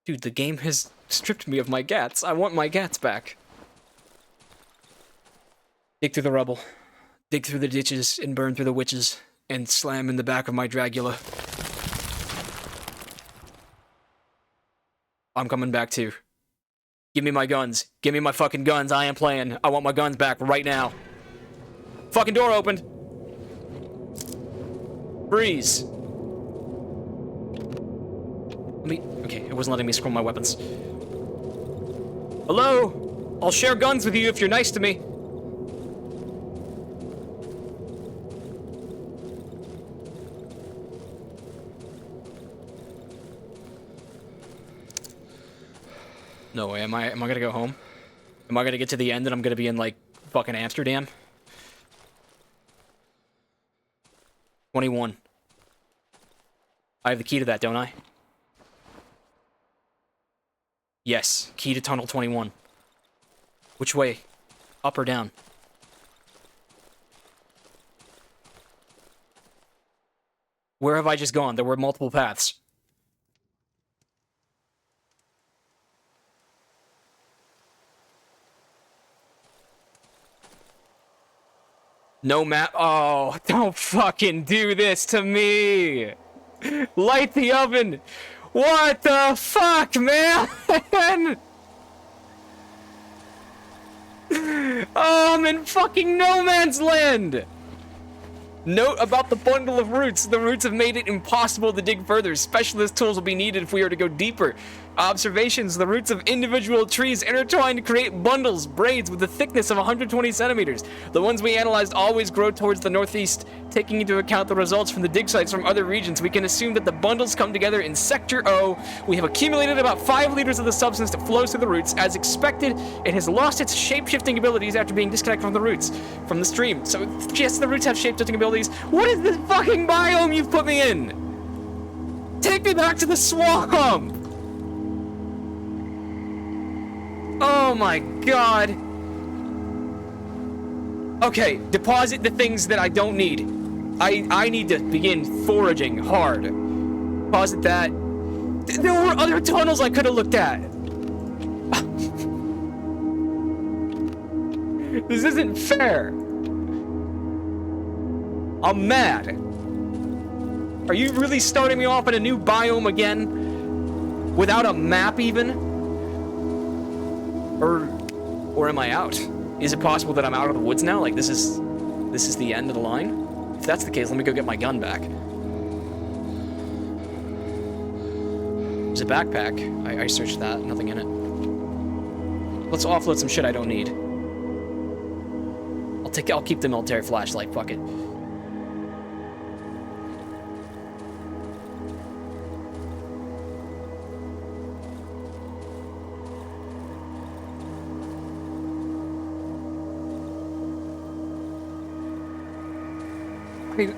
Dude, the game has stripped me of my gats. I want my gats back. Dig through the rubble. Dig through the ditches and burn through the witches. And slam in the back of my Dragula. I'm coming back too. Give me my guns. Give me my fucking guns. I am playing. I want my guns back right now. Fucking door opened. Freeze. Okay, it wasn't letting me scroll my weapons. Hello? I'll share guns with you if you're nice to me. No way, am I gonna go home? Am I gonna get to the end and I'm gonna be in, like, fucking Amsterdam? 21. I have the key to that, don't I? Yes, key to tunnel 21. Which way? Up or down? Where have I just gone? There were multiple paths. No map. Oh, don't fucking do this to me. Light the oven. What the fuck, man? Oh, I'm in fucking no man's land. Note about the bundle of roots. The roots have made it impossible to dig further. Specialist tools will be needed if we are to go deeper. Observations. The roots of individual trees intertwine to create bundles, braids with a thickness of 120 centimeters. The ones we analyzed always grow towards the northeast. Taking into account the results from the dig sites from other regions, we can assume that the bundles come together in Sector O. We have accumulated about 5 liters of the substance that flows through the roots. As expected, it has lost its shape-shifting abilities after being disconnected from the roots, from the stream. So, yes, the roots have shape-shifting abilities. What is this fucking biome you've put me in? Take me back to the swamp! Oh my god. Okay, deposit the things that I don't need. I need to begin foraging hard. Deposit that. There were other tunnels I could have looked at. This isn't fair. I'm mad. Are you really starting me off in a new biome again? Without a map even? Or am I out? Is it possible that I'm out of the woods now? Like this is the end of the line? If that's the case, let me go get my gun back. There's a backpack. I searched that, nothing in it. Let's offload some shit I don't need. I'll keep the military flashlight, fuck it.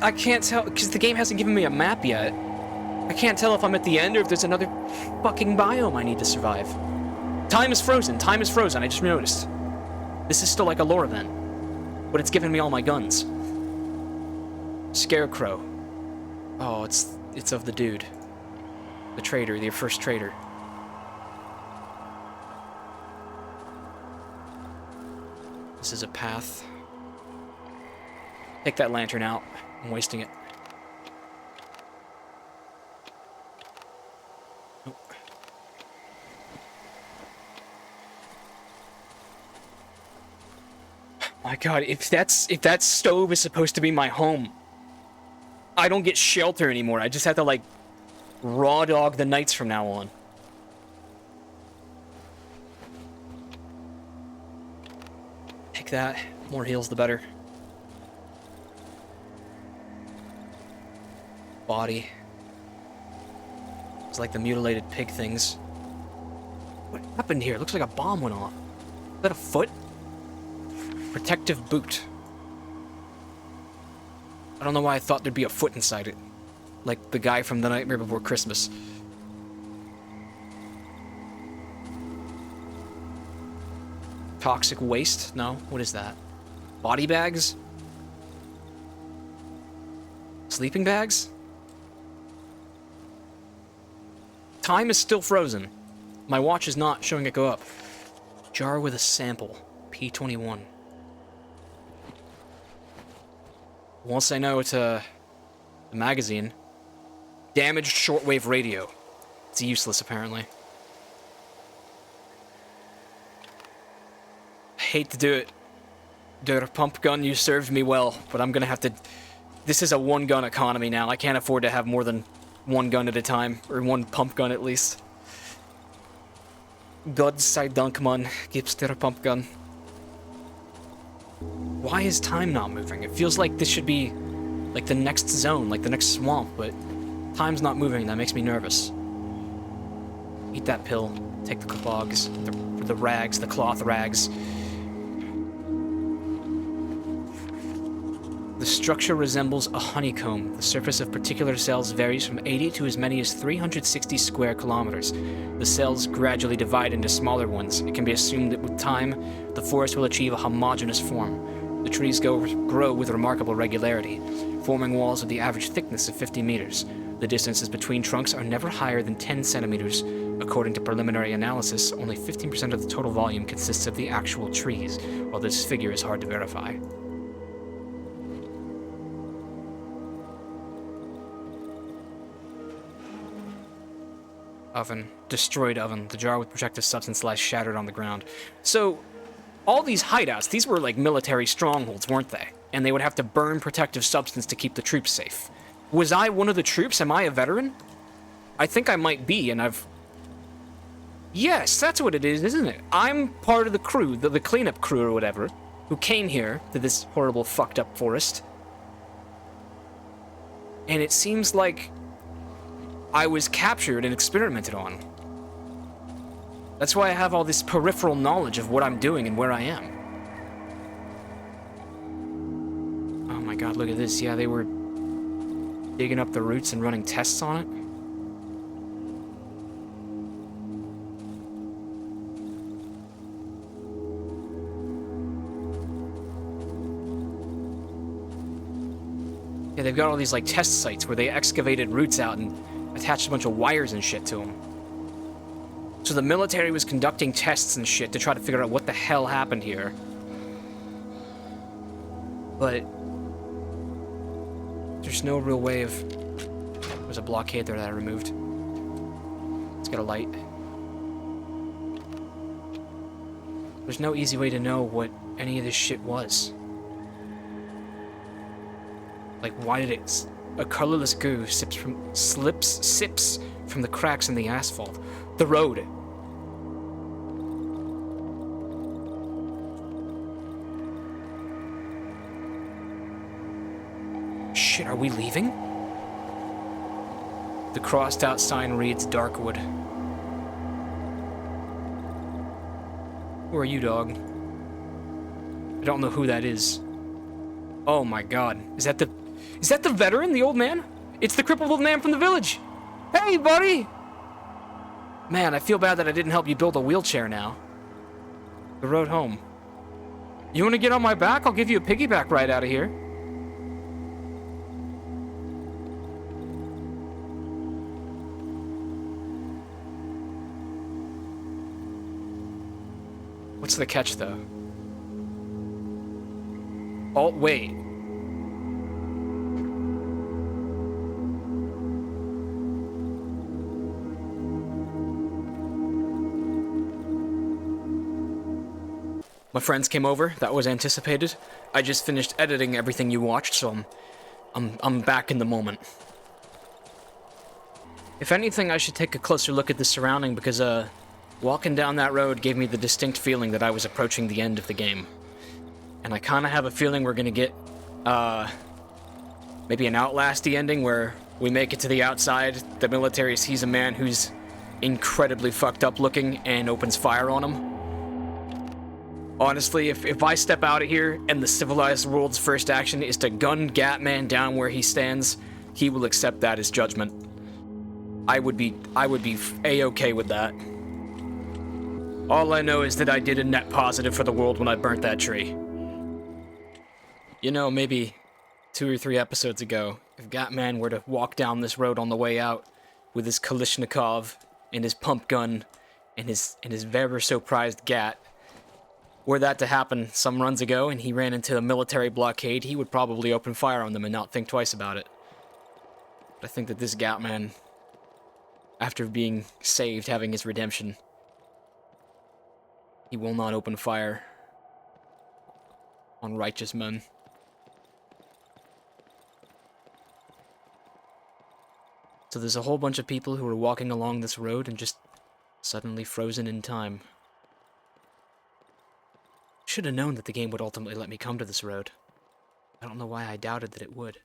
I can't tell, because the game hasn't given me a map yet. I can't tell if I'm at the end or if there's another fucking biome I need to survive. Time is frozen. Time is frozen. I just noticed. This is still like a lore event. But it's giving me all my guns. Scarecrow. Oh, it's of the dude. The trader, the first trader. This is a path. Take that lantern out. I'm wasting it. Nope. My God, if that stove is supposed to be my home, I don't get shelter anymore. I just have to, like, raw dog the nights from now on. Take that. More heals, the better. Body. It's like the mutilated pig things. What happened here? It looks like a bomb went off. Is that a foot? Protective boot. I don't know why I thought there'd be a foot inside it. Like the guy from The Nightmare Before Christmas. Toxic waste? No. What is that? Body bags? Sleeping bags? Time is still frozen. My watch is not showing it go up. Jar with a sample. P21. Once I know it's a magazine. Damaged shortwave radio. It's useless, apparently. I hate to do it. Der pump gun, you served me well, but I'm gonna have to... This is a one-gun economy now. I can't afford to have more than one gun at a time, or one pump gun at least. God sei Dank, man. Gibt's der pump gun. Why is time not moving? It feels like this should be like the next zone, like the next swamp, but time's not moving. That makes me nervous. Eat that pill. Take the clogs, the rags, the cloth rags. The structure resembles a honeycomb. The surface of particular cells varies from 80 to as many as 360 square kilometers. The cells gradually divide into smaller ones. It can be assumed that with time, the forest will achieve a homogeneous form. The trees grow with remarkable regularity, forming walls of the average thickness of 50 meters. The distances between trunks are never higher than 10 centimeters. According to preliminary analysis, only 15% of the total volume consists of the actual trees, while this figure is hard to verify. Oven. Destroyed oven. The jar with protective substance lies shattered on the ground. So, all these hideouts, these were like military strongholds, weren't they? And they would have to burn protective substance to keep the troops safe. Was I one of the troops? Am I a veteran? I think I might be, and I've... Yes, that's what it is, isn't it? I'm part of the crew, the cleanup crew or whatever, who came here to this horrible fucked up forest. And it seems like I was captured and experimented on. That's why I have all this peripheral knowledge of what I'm doing and where I am. Oh my god, look at this. Yeah, they were digging up the roots and running tests on it. Yeah, they've got all these like test sites where they excavated roots out and attached a bunch of wires and shit to them. So the military was conducting tests and shit to try to figure out what the hell happened here. But there's no real way of... There's a blockade there that I removed. Let's get a light. There's no easy way to know what any of this shit was. Like, why did it... A colorless goo sips from the cracks in the asphalt. The road. Shit, are we leaving? The crossed out sign reads Darkwood. Who are you, dog? I don't know who that is. Oh my god. Is that the veteran, the old man? It's the crippled old man from the village. Hey, buddy! Man, I feel bad that I didn't help you build a wheelchair now. The road home. You want to get on my back? I'll give you a piggyback ride out of here. What's the catch, though? Oh, wait. My friends came over. That was anticipated. I just finished editing everything you watched, so I'm back in the moment. If anything, I should take a closer look at the surrounding because walking down that road gave me the distinct feeling that I was approaching the end of the game. And I kind of have a feeling we're gonna get maybe an Outlasty ending where we make it to the outside, the military sees a man who's incredibly fucked up looking and opens fire on him. Honestly, if I step out of here and the civilized world's first action is to gun Gatman down where he stands, he will accept that as judgment. I would be A-okay with that. All I know is that I did a net positive for the world when I burnt that tree. You know, maybe 2 or 3 episodes ago, if Gatman were to walk down this road on the way out with his Kalashnikov and his pump gun and his ever so prized Gat, were that to happen some runs ago and he ran into a military blockade, he would probably open fire on them and not think twice about it. But I think that this Gatman, after being saved, having his redemption, he will not open fire on righteous men. So there's a whole bunch of people who are walking along this road and just suddenly frozen in time. Should have known that the game would ultimately let me come to this road. I don't know why I doubted that it would.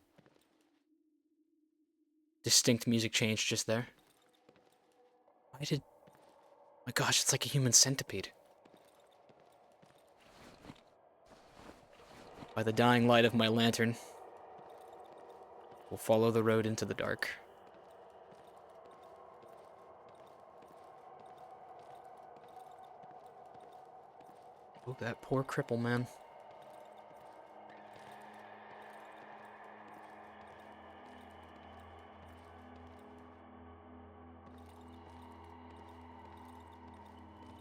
Distinct music change just there. Why did... My gosh, it's like a human centipede. By the dying light of my lantern, we'll follow the road into the dark. Oh, that poor cripple, man.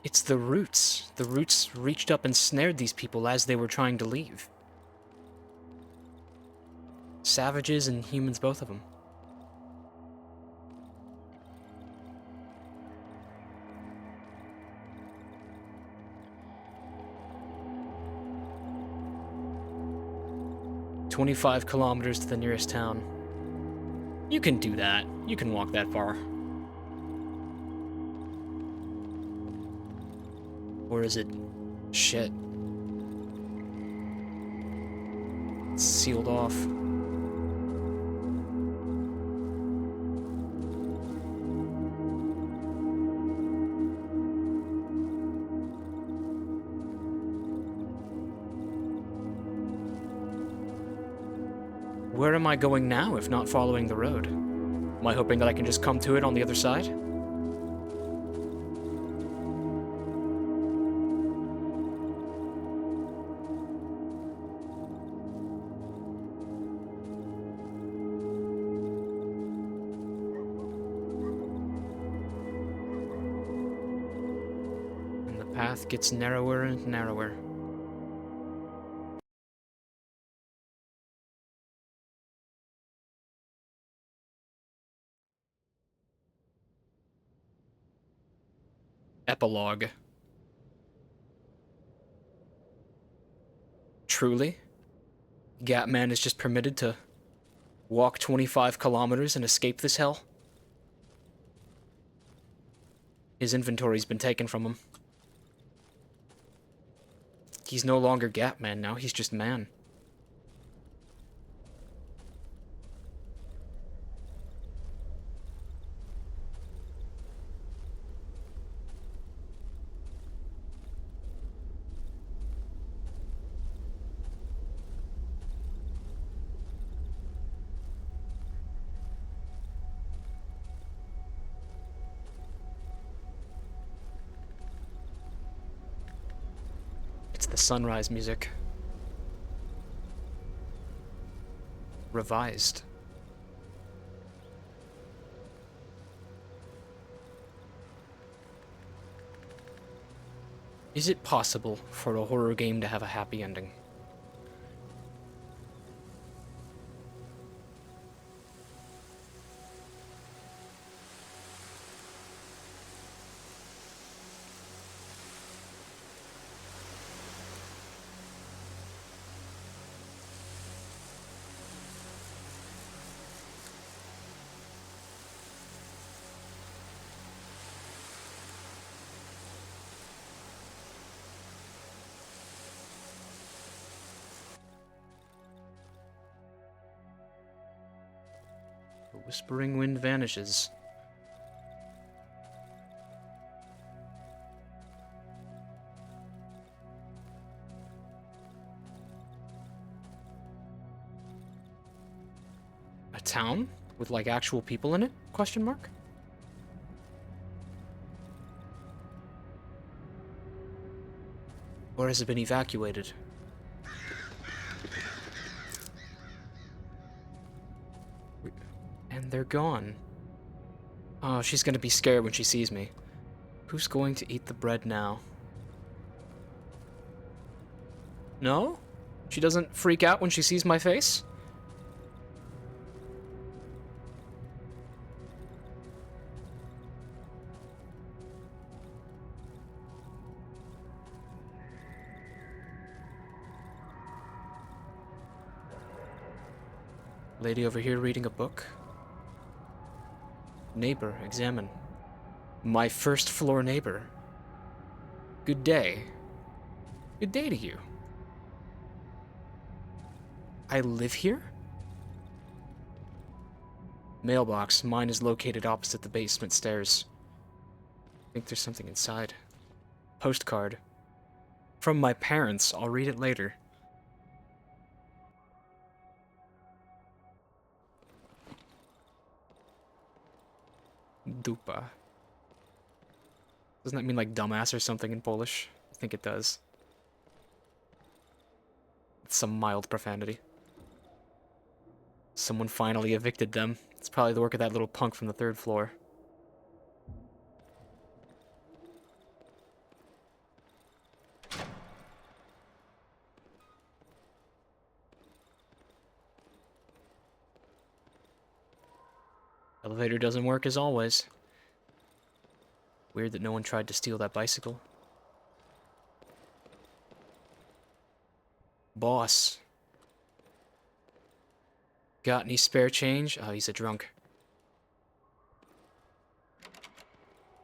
It's the roots. The roots reached up and snared these people as they were trying to leave. Savages and humans, both of them. "25 kilometers to the nearest town." You can do that. You can walk that far. Or is it... shit. It's sealed off. Where am I going now, if not following the road? Am I hoping that I can just come to it on the other side? And the path gets narrower and narrower. Epilogue. Truly? Gatman is just permitted to walk 25 kilometers and escape this hell? His inventory's been taken from him. He's no longer Gatman now, he's just man. The sunrise music. Revised. Is it possible for a horror game to have a happy ending? The whispering wind vanishes. A town with like actual people in it? Question mark? Or has it been evacuated? And they're gone. Oh, she's gonna be scared when she sees me. Who's going to eat the bread now? No? She doesn't freak out when she sees my face? Lady over here reading a book. Neighbor, examine. My first floor neighbor. Good day. Good day to you. I live here? Mailbox. Mine is located opposite the basement stairs. I think there's something inside. Postcard. From my parents. I'll read it later. Dupa. Doesn't that mean like dumbass or something in Polish? I think it does. It's some mild profanity. Someone finally evicted them. It's probably the work of that little punk from the 3rd floor. Elevator doesn't work as always. Weird that no one tried to steal that bicycle. Boss. Got any spare change? Oh, he's a drunk.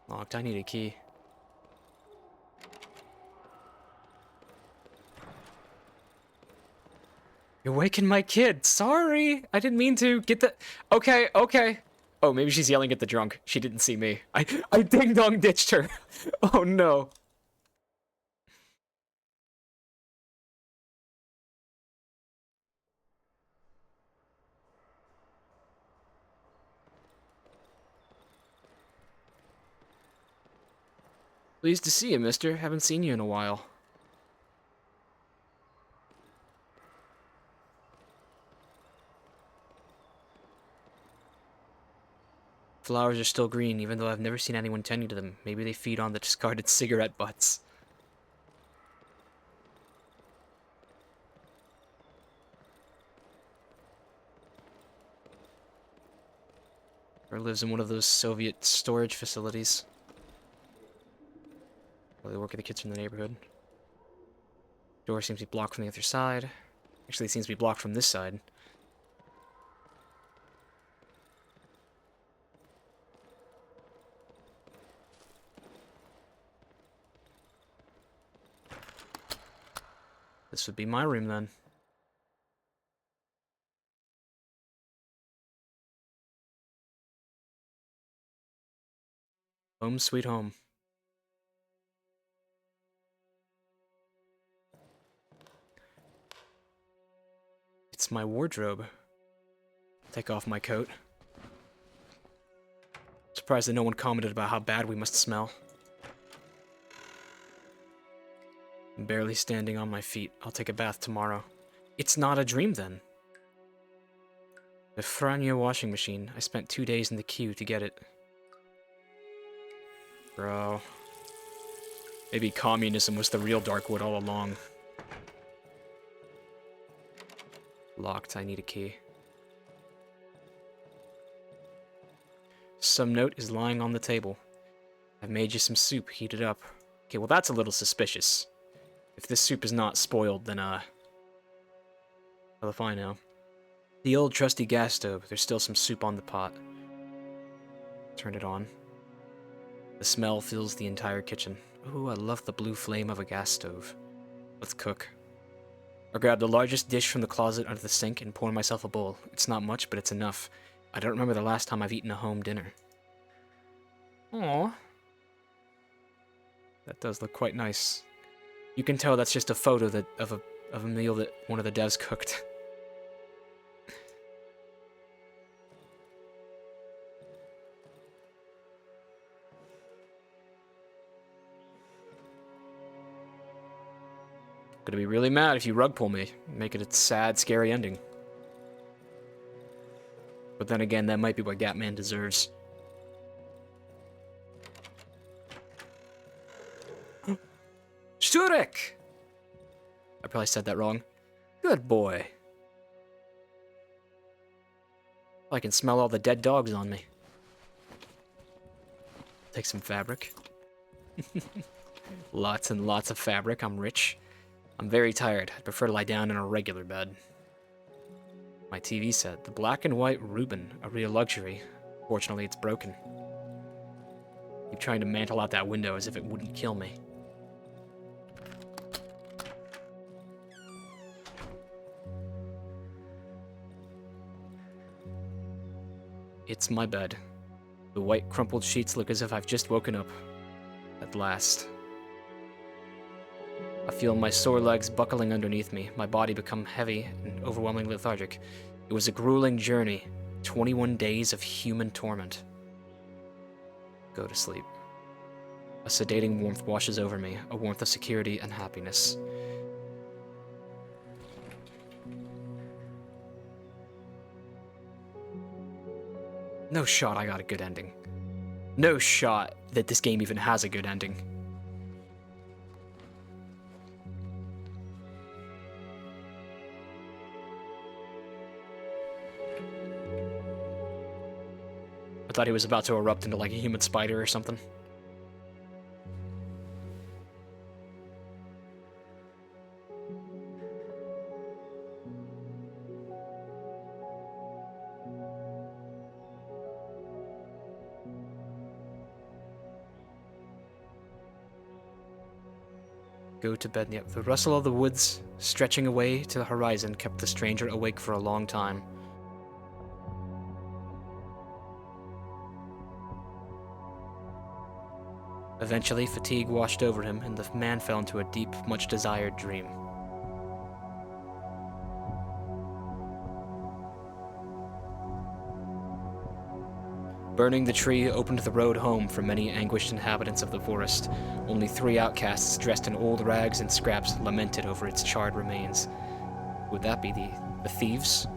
Locked. I need a key. You're waking my kid. Sorry. I didn't mean to. Get the... Okay, okay. Oh, maybe she's yelling at the drunk. She didn't see me. I ding-dong ditched her. Oh, no. Pleased to see you, mister. Haven't seen you in a while. Flowers are still green, even though I've never seen anyone tending to them. Maybe they feed on the discarded cigarette butts. Or lives in one of those Soviet storage facilities. Well, they work with the kids from the neighborhood. Door seems to be blocked from the other side. Actually, it seems to be blocked from this side. This would be my room, then. Home sweet home. It's my wardrobe. Take off my coat. Surprised that no one commented about how bad we must smell. I'm barely standing on my feet. I'll take a bath tomorrow. It's not a dream, then. The Franja washing machine. I spent 2 days in the queue to get it. Bro. Maybe communism was the real Darkwood all along. Locked. I need a key. Some note is lying on the table. I've made you some soup. Heat it up. Okay, well that's a little suspicious. If this soup is not spoiled, then, how if I know? The old trusty gas stove. There's still some soup on the pot. Turn it on. The smell fills the entire kitchen. Ooh, I love the blue flame of a gas stove. Let's cook. I grab the largest dish from the closet under the sink and pour myself a bowl. It's not much, but it's enough. I don't remember the last time I've eaten a home dinner. Aww. That does look quite nice. You can tell that's just a photo of a meal that one of the devs cooked. Gonna be really mad if you rug pull me, make it a sad, scary ending. But then again, that might be what Gatman deserves. Sturek! I probably said that wrong. Good boy. I can smell all the dead dogs on me. Take some fabric. Lots and lots of fabric. I'm rich. I'm very tired. I'd prefer to lie down in a regular bed. My TV set. The black and white Reuben. A real luxury. Fortunately, it's broken. Keep trying to mantle out that window as if it wouldn't kill me. It's my bed. The white crumpled sheets look as if I've just woken up. At last. I feel my sore legs buckling underneath me, my body become heavy and overwhelmingly lethargic. It was a grueling journey, 21 days of human torment. Go to sleep. A sedating warmth washes over me, a warmth of security and happiness. No shot I got a good ending. No shot that this game even has a good ending. I thought he was about to erupt into like a human spider or something. Go to bed. Yep. The rustle of the woods stretching away to the horizon kept the stranger awake for a long time. Eventually, fatigue washed over him, and the man fell into a deep, much-desired dream. Burning the tree opened the road home for many anguished inhabitants of the forest. Only 3 outcasts dressed in old rags and scraps lamented over its charred remains. Would that be the thieves?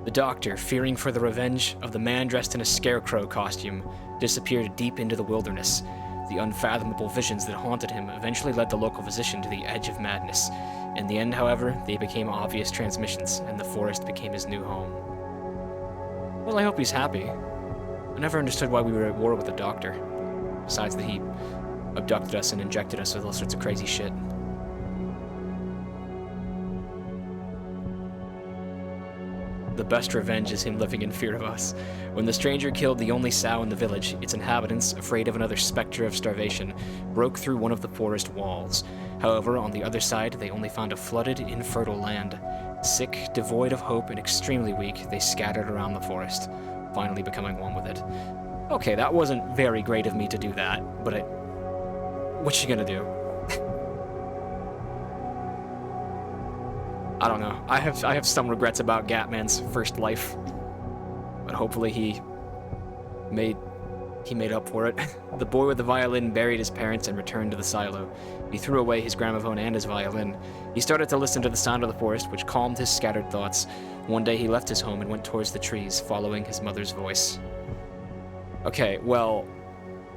The doctor, fearing for the revenge of the man dressed in a scarecrow costume, disappeared deep into the wilderness. The unfathomable visions that haunted him eventually led the local physician to the edge of madness. In the end, however, they became obvious transmissions, and the forest became his new home. Well, I hope he's happy. I never understood why we were at war with the doctor, besides that he abducted us and injected us with all sorts of crazy shit. The best revenge is him living in fear of us. When the stranger killed the only sow in the village, its inhabitants, afraid of another specter of starvation, broke through one of the forest walls. However, on the other side, they only found a flooded, infertile land. Sick, devoid of hope, and extremely weak, they scattered around the forest, finally becoming one with it. Okay, that wasn't very great of me to do that, but what's she gonna do? I don't know. I have some regrets about Gatman's first life, but hopefully he He made up for it. The boy with the violin buried his parents and returned to the silo. He threw away his gramophone and his violin. He started to listen to the sound of the forest, which calmed his scattered thoughts. One day he left his home and went towards the trees, following his mother's voice. Okay, well,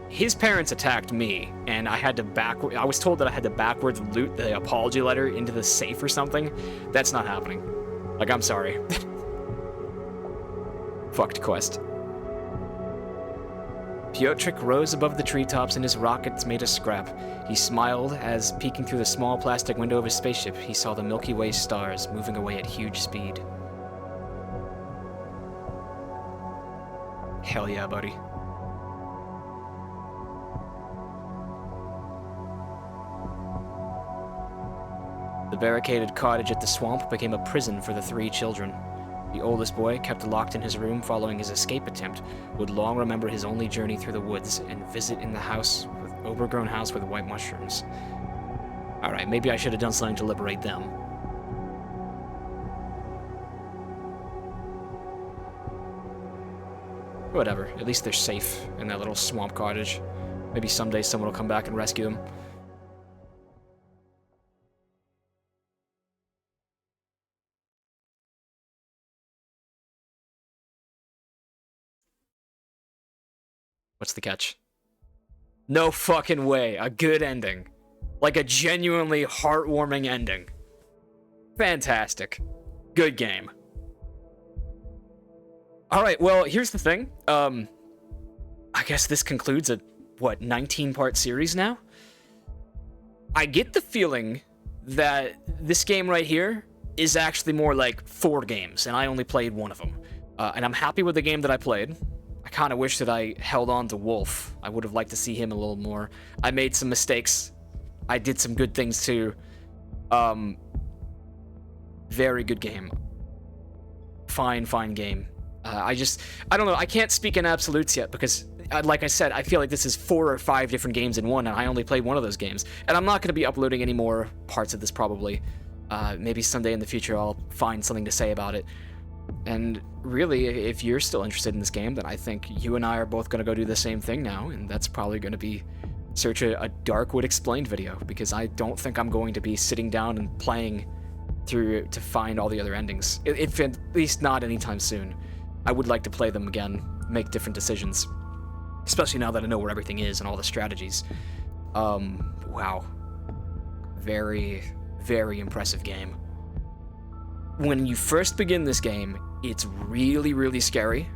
his parents attacked me, and I was told that I had to backwards loot the apology letter into the safe or something. That's not happening. Like, I'm sorry. Fucked quest. Piotrek rose above the treetops and his rockets made a scrap. He smiled as, peeking through the small plastic window of his spaceship, he saw the Milky Way stars moving away at huge speed. Hell yeah, buddy. The barricaded cottage at the swamp became a prison for the 3 children. The oldest boy, kept locked in his room following his escape attempt, would long remember his only journey through the woods and visit in the overgrown house with white mushrooms. Alright, maybe I should have done something to liberate them. Whatever, at least they're safe in that little swamp cottage. Maybe someday someone will come back and rescue them. What's the catch? No fucking way. A good ending. Like a genuinely heartwarming ending. Fantastic. Good game. Alright, well, here's the thing. I guess this concludes a, 19-part series now? I get the feeling that this game right here is actually more like 4 games, and I only played 1 of them. And I'm happy with the game that I played. I kind of wish that I held on to Wolf. I would have liked to see him a little more. I made some mistakes. I did some good things too. Very good game. Fine game. I don't know. I can't speak in absolutes yet because, like I said, I feel like this is 4 or 5 different games in one, and I only played 1 of those games. And I'm not going to be uploading any more parts of this probably. Maybe someday in the future I'll find something to say about it. And really, if you're still interested in this game, then I think you and I are both going to go do the same thing now, and that's probably going to be search a Darkwood Explained video, because I don't think I'm going to be sitting down and playing through to find all the other endings, if at least not anytime soon. I would like to play them again, make different decisions, especially now that I know where everything is and all the strategies. Wow. Very, very impressive game. When you first begin this game, it's really, really scary,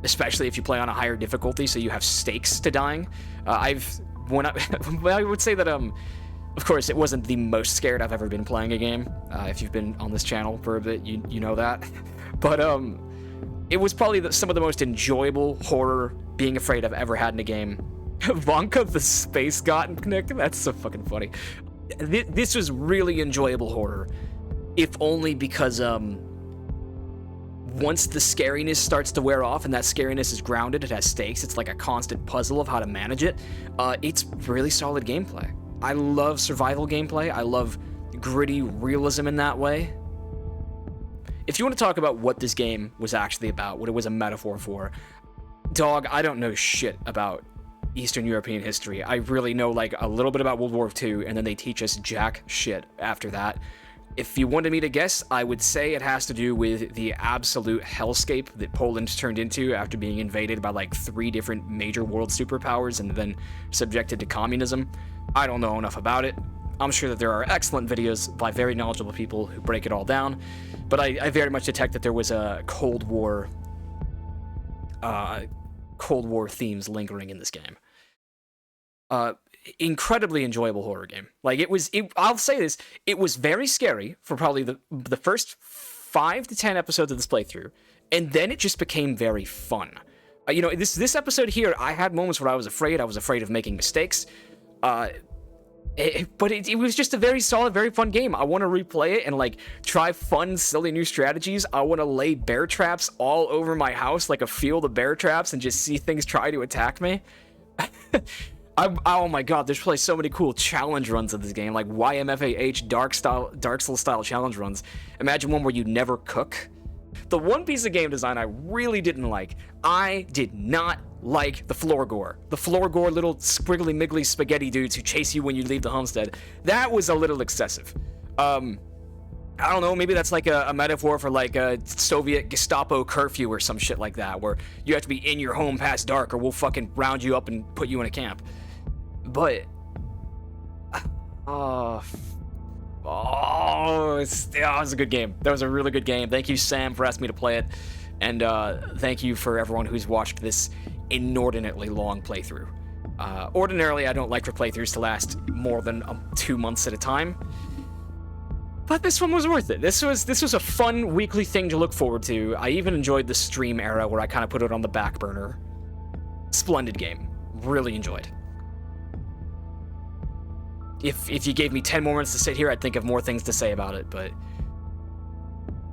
especially if you play on a higher difficulty, so you have stakes to dying. I would say that, of course, it wasn't the most scared I've ever been playing a game. If you've been on this channel for a bit, you know that. But, it was probably some of the most enjoyable horror being afraid I've ever had in a game. Vonka the Space Gotnik? That's so fucking funny. This was really enjoyable horror. If only because, once the scariness starts to wear off and that scariness is grounded, it has stakes, it's like a constant puzzle of how to manage it, it's really solid gameplay. I love survival gameplay. I love gritty realism in that way. If you want to talk about what this game was actually about, what it was a metaphor for, dog, I don't know shit about Eastern European history. I really know, like, a little bit about World War II, and then they teach us jack shit after that. If you wanted me to guess, I would say it has to do with the absolute hellscape that Poland turned into after being invaded by like 3 different major world superpowers and then subjected to communism. I don't know enough about it. I'm sure that there are excellent videos by very knowledgeable people who break it all down, but I very much detect that there was a Cold War themes lingering in this game. Incredibly enjoyable horror game. Like, I'll say this, it was very scary for probably the first 5 to 10 episodes of this playthrough, and then it just became very fun. You know, this episode here, I had moments where I was afraid of making mistakes, but it was just a very solid, very fun game. I want to replay it and, like, try fun, silly new strategies. I want to lay bear traps all over my house, like a field of bear traps, and just see things try to attack me. Oh my god, there's probably so many cool challenge runs in this game, like YMFAH Dark Souls style challenge runs. Imagine one where you never cook. The one piece of game design I really didn't like, I did not like the floor gore. The floor gore little squiggly miggly spaghetti dudes who chase you when you leave the homestead. That was a little excessive. I don't know, maybe that's like a metaphor for like a Soviet Gestapo curfew or some shit like that, where you have to be in your home past dark or we'll fucking round you up and put you in a camp. But, it was a good game. That was a really good game. Thank you, Sam, for asking me to play it. And thank you for everyone who's watched this inordinately long playthrough. Ordinarily, I don't like for playthroughs to last more than 2 months at a time. But this one was worth it. This was a fun weekly thing to look forward to. I even enjoyed the stream era where I kind of put it on the back burner. Splendid game. Really enjoyed. If you gave me 10 more minutes to sit here, I'd think of more things to say about it, but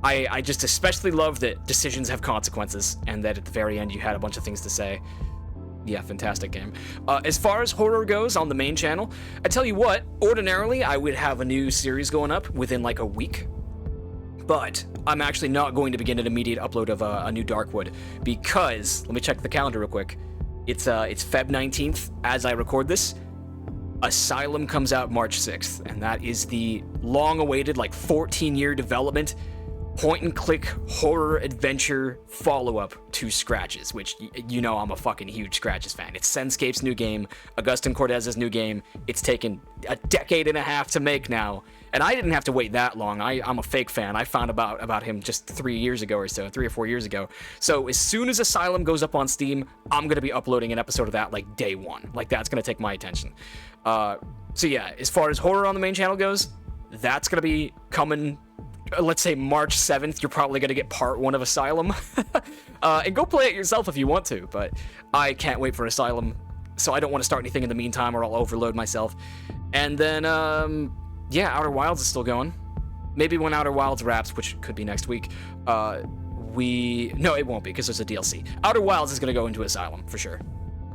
I just especially love that decisions have consequences, and that at the very end you had a bunch of things to say. Yeah, fantastic game. As far as horror goes on the main channel, I tell you what, ordinarily I would have a new series going up within like a week, but I'm actually not going to begin an immediate upload of a new Darkwood, because, let me check the calendar real quick, it's Feb 19th as I record this. Asylum comes out March 6th, and that is the long-awaited, like, 14-year development point-and-click horror adventure follow-up to Scratches, which, you know I'm a fucking huge Scratches fan. It's Senscape's new game, Augustin Cortez's new game. It's taken a decade and a half to make now, and I didn't have to wait that long. I'm a fake fan. I found about him just 3 years ago or so, 3 or 4 years ago. So as soon as Asylum goes up on Steam, I'm going to be uploading an episode of that, like, day one. Like, that's going to take my attention. So yeah, as far as horror on the main channel goes, that's going to be coming, let's say March 7th, you're probably going to get part 1 of Asylum. And go play it yourself if you want to, but I can't wait for Asylum, so I don't want to start anything in the meantime or I'll overload myself. And then, yeah, Outer Wilds is still going. Maybe when Outer Wilds wraps, which could be next week, no, it won't be, because there's a DLC. Outer Wilds is going to go into Asylum, for sure.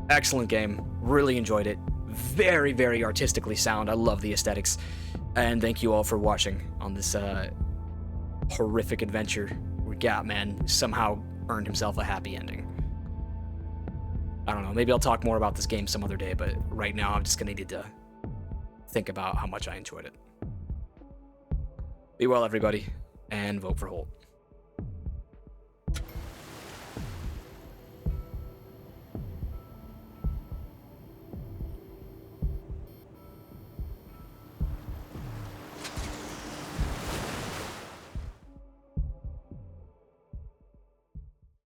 Excellent game. Really enjoyed it. Very, very artistically sound. I love the aesthetics. And thank you all for watching on this horrific adventure where Gatman somehow earned himself a happy ending. I don't know, maybe I'll talk more about this game some other day, but right now I'm just gonna need to think about how much I enjoyed it. Be well, everybody, and vote for Holt.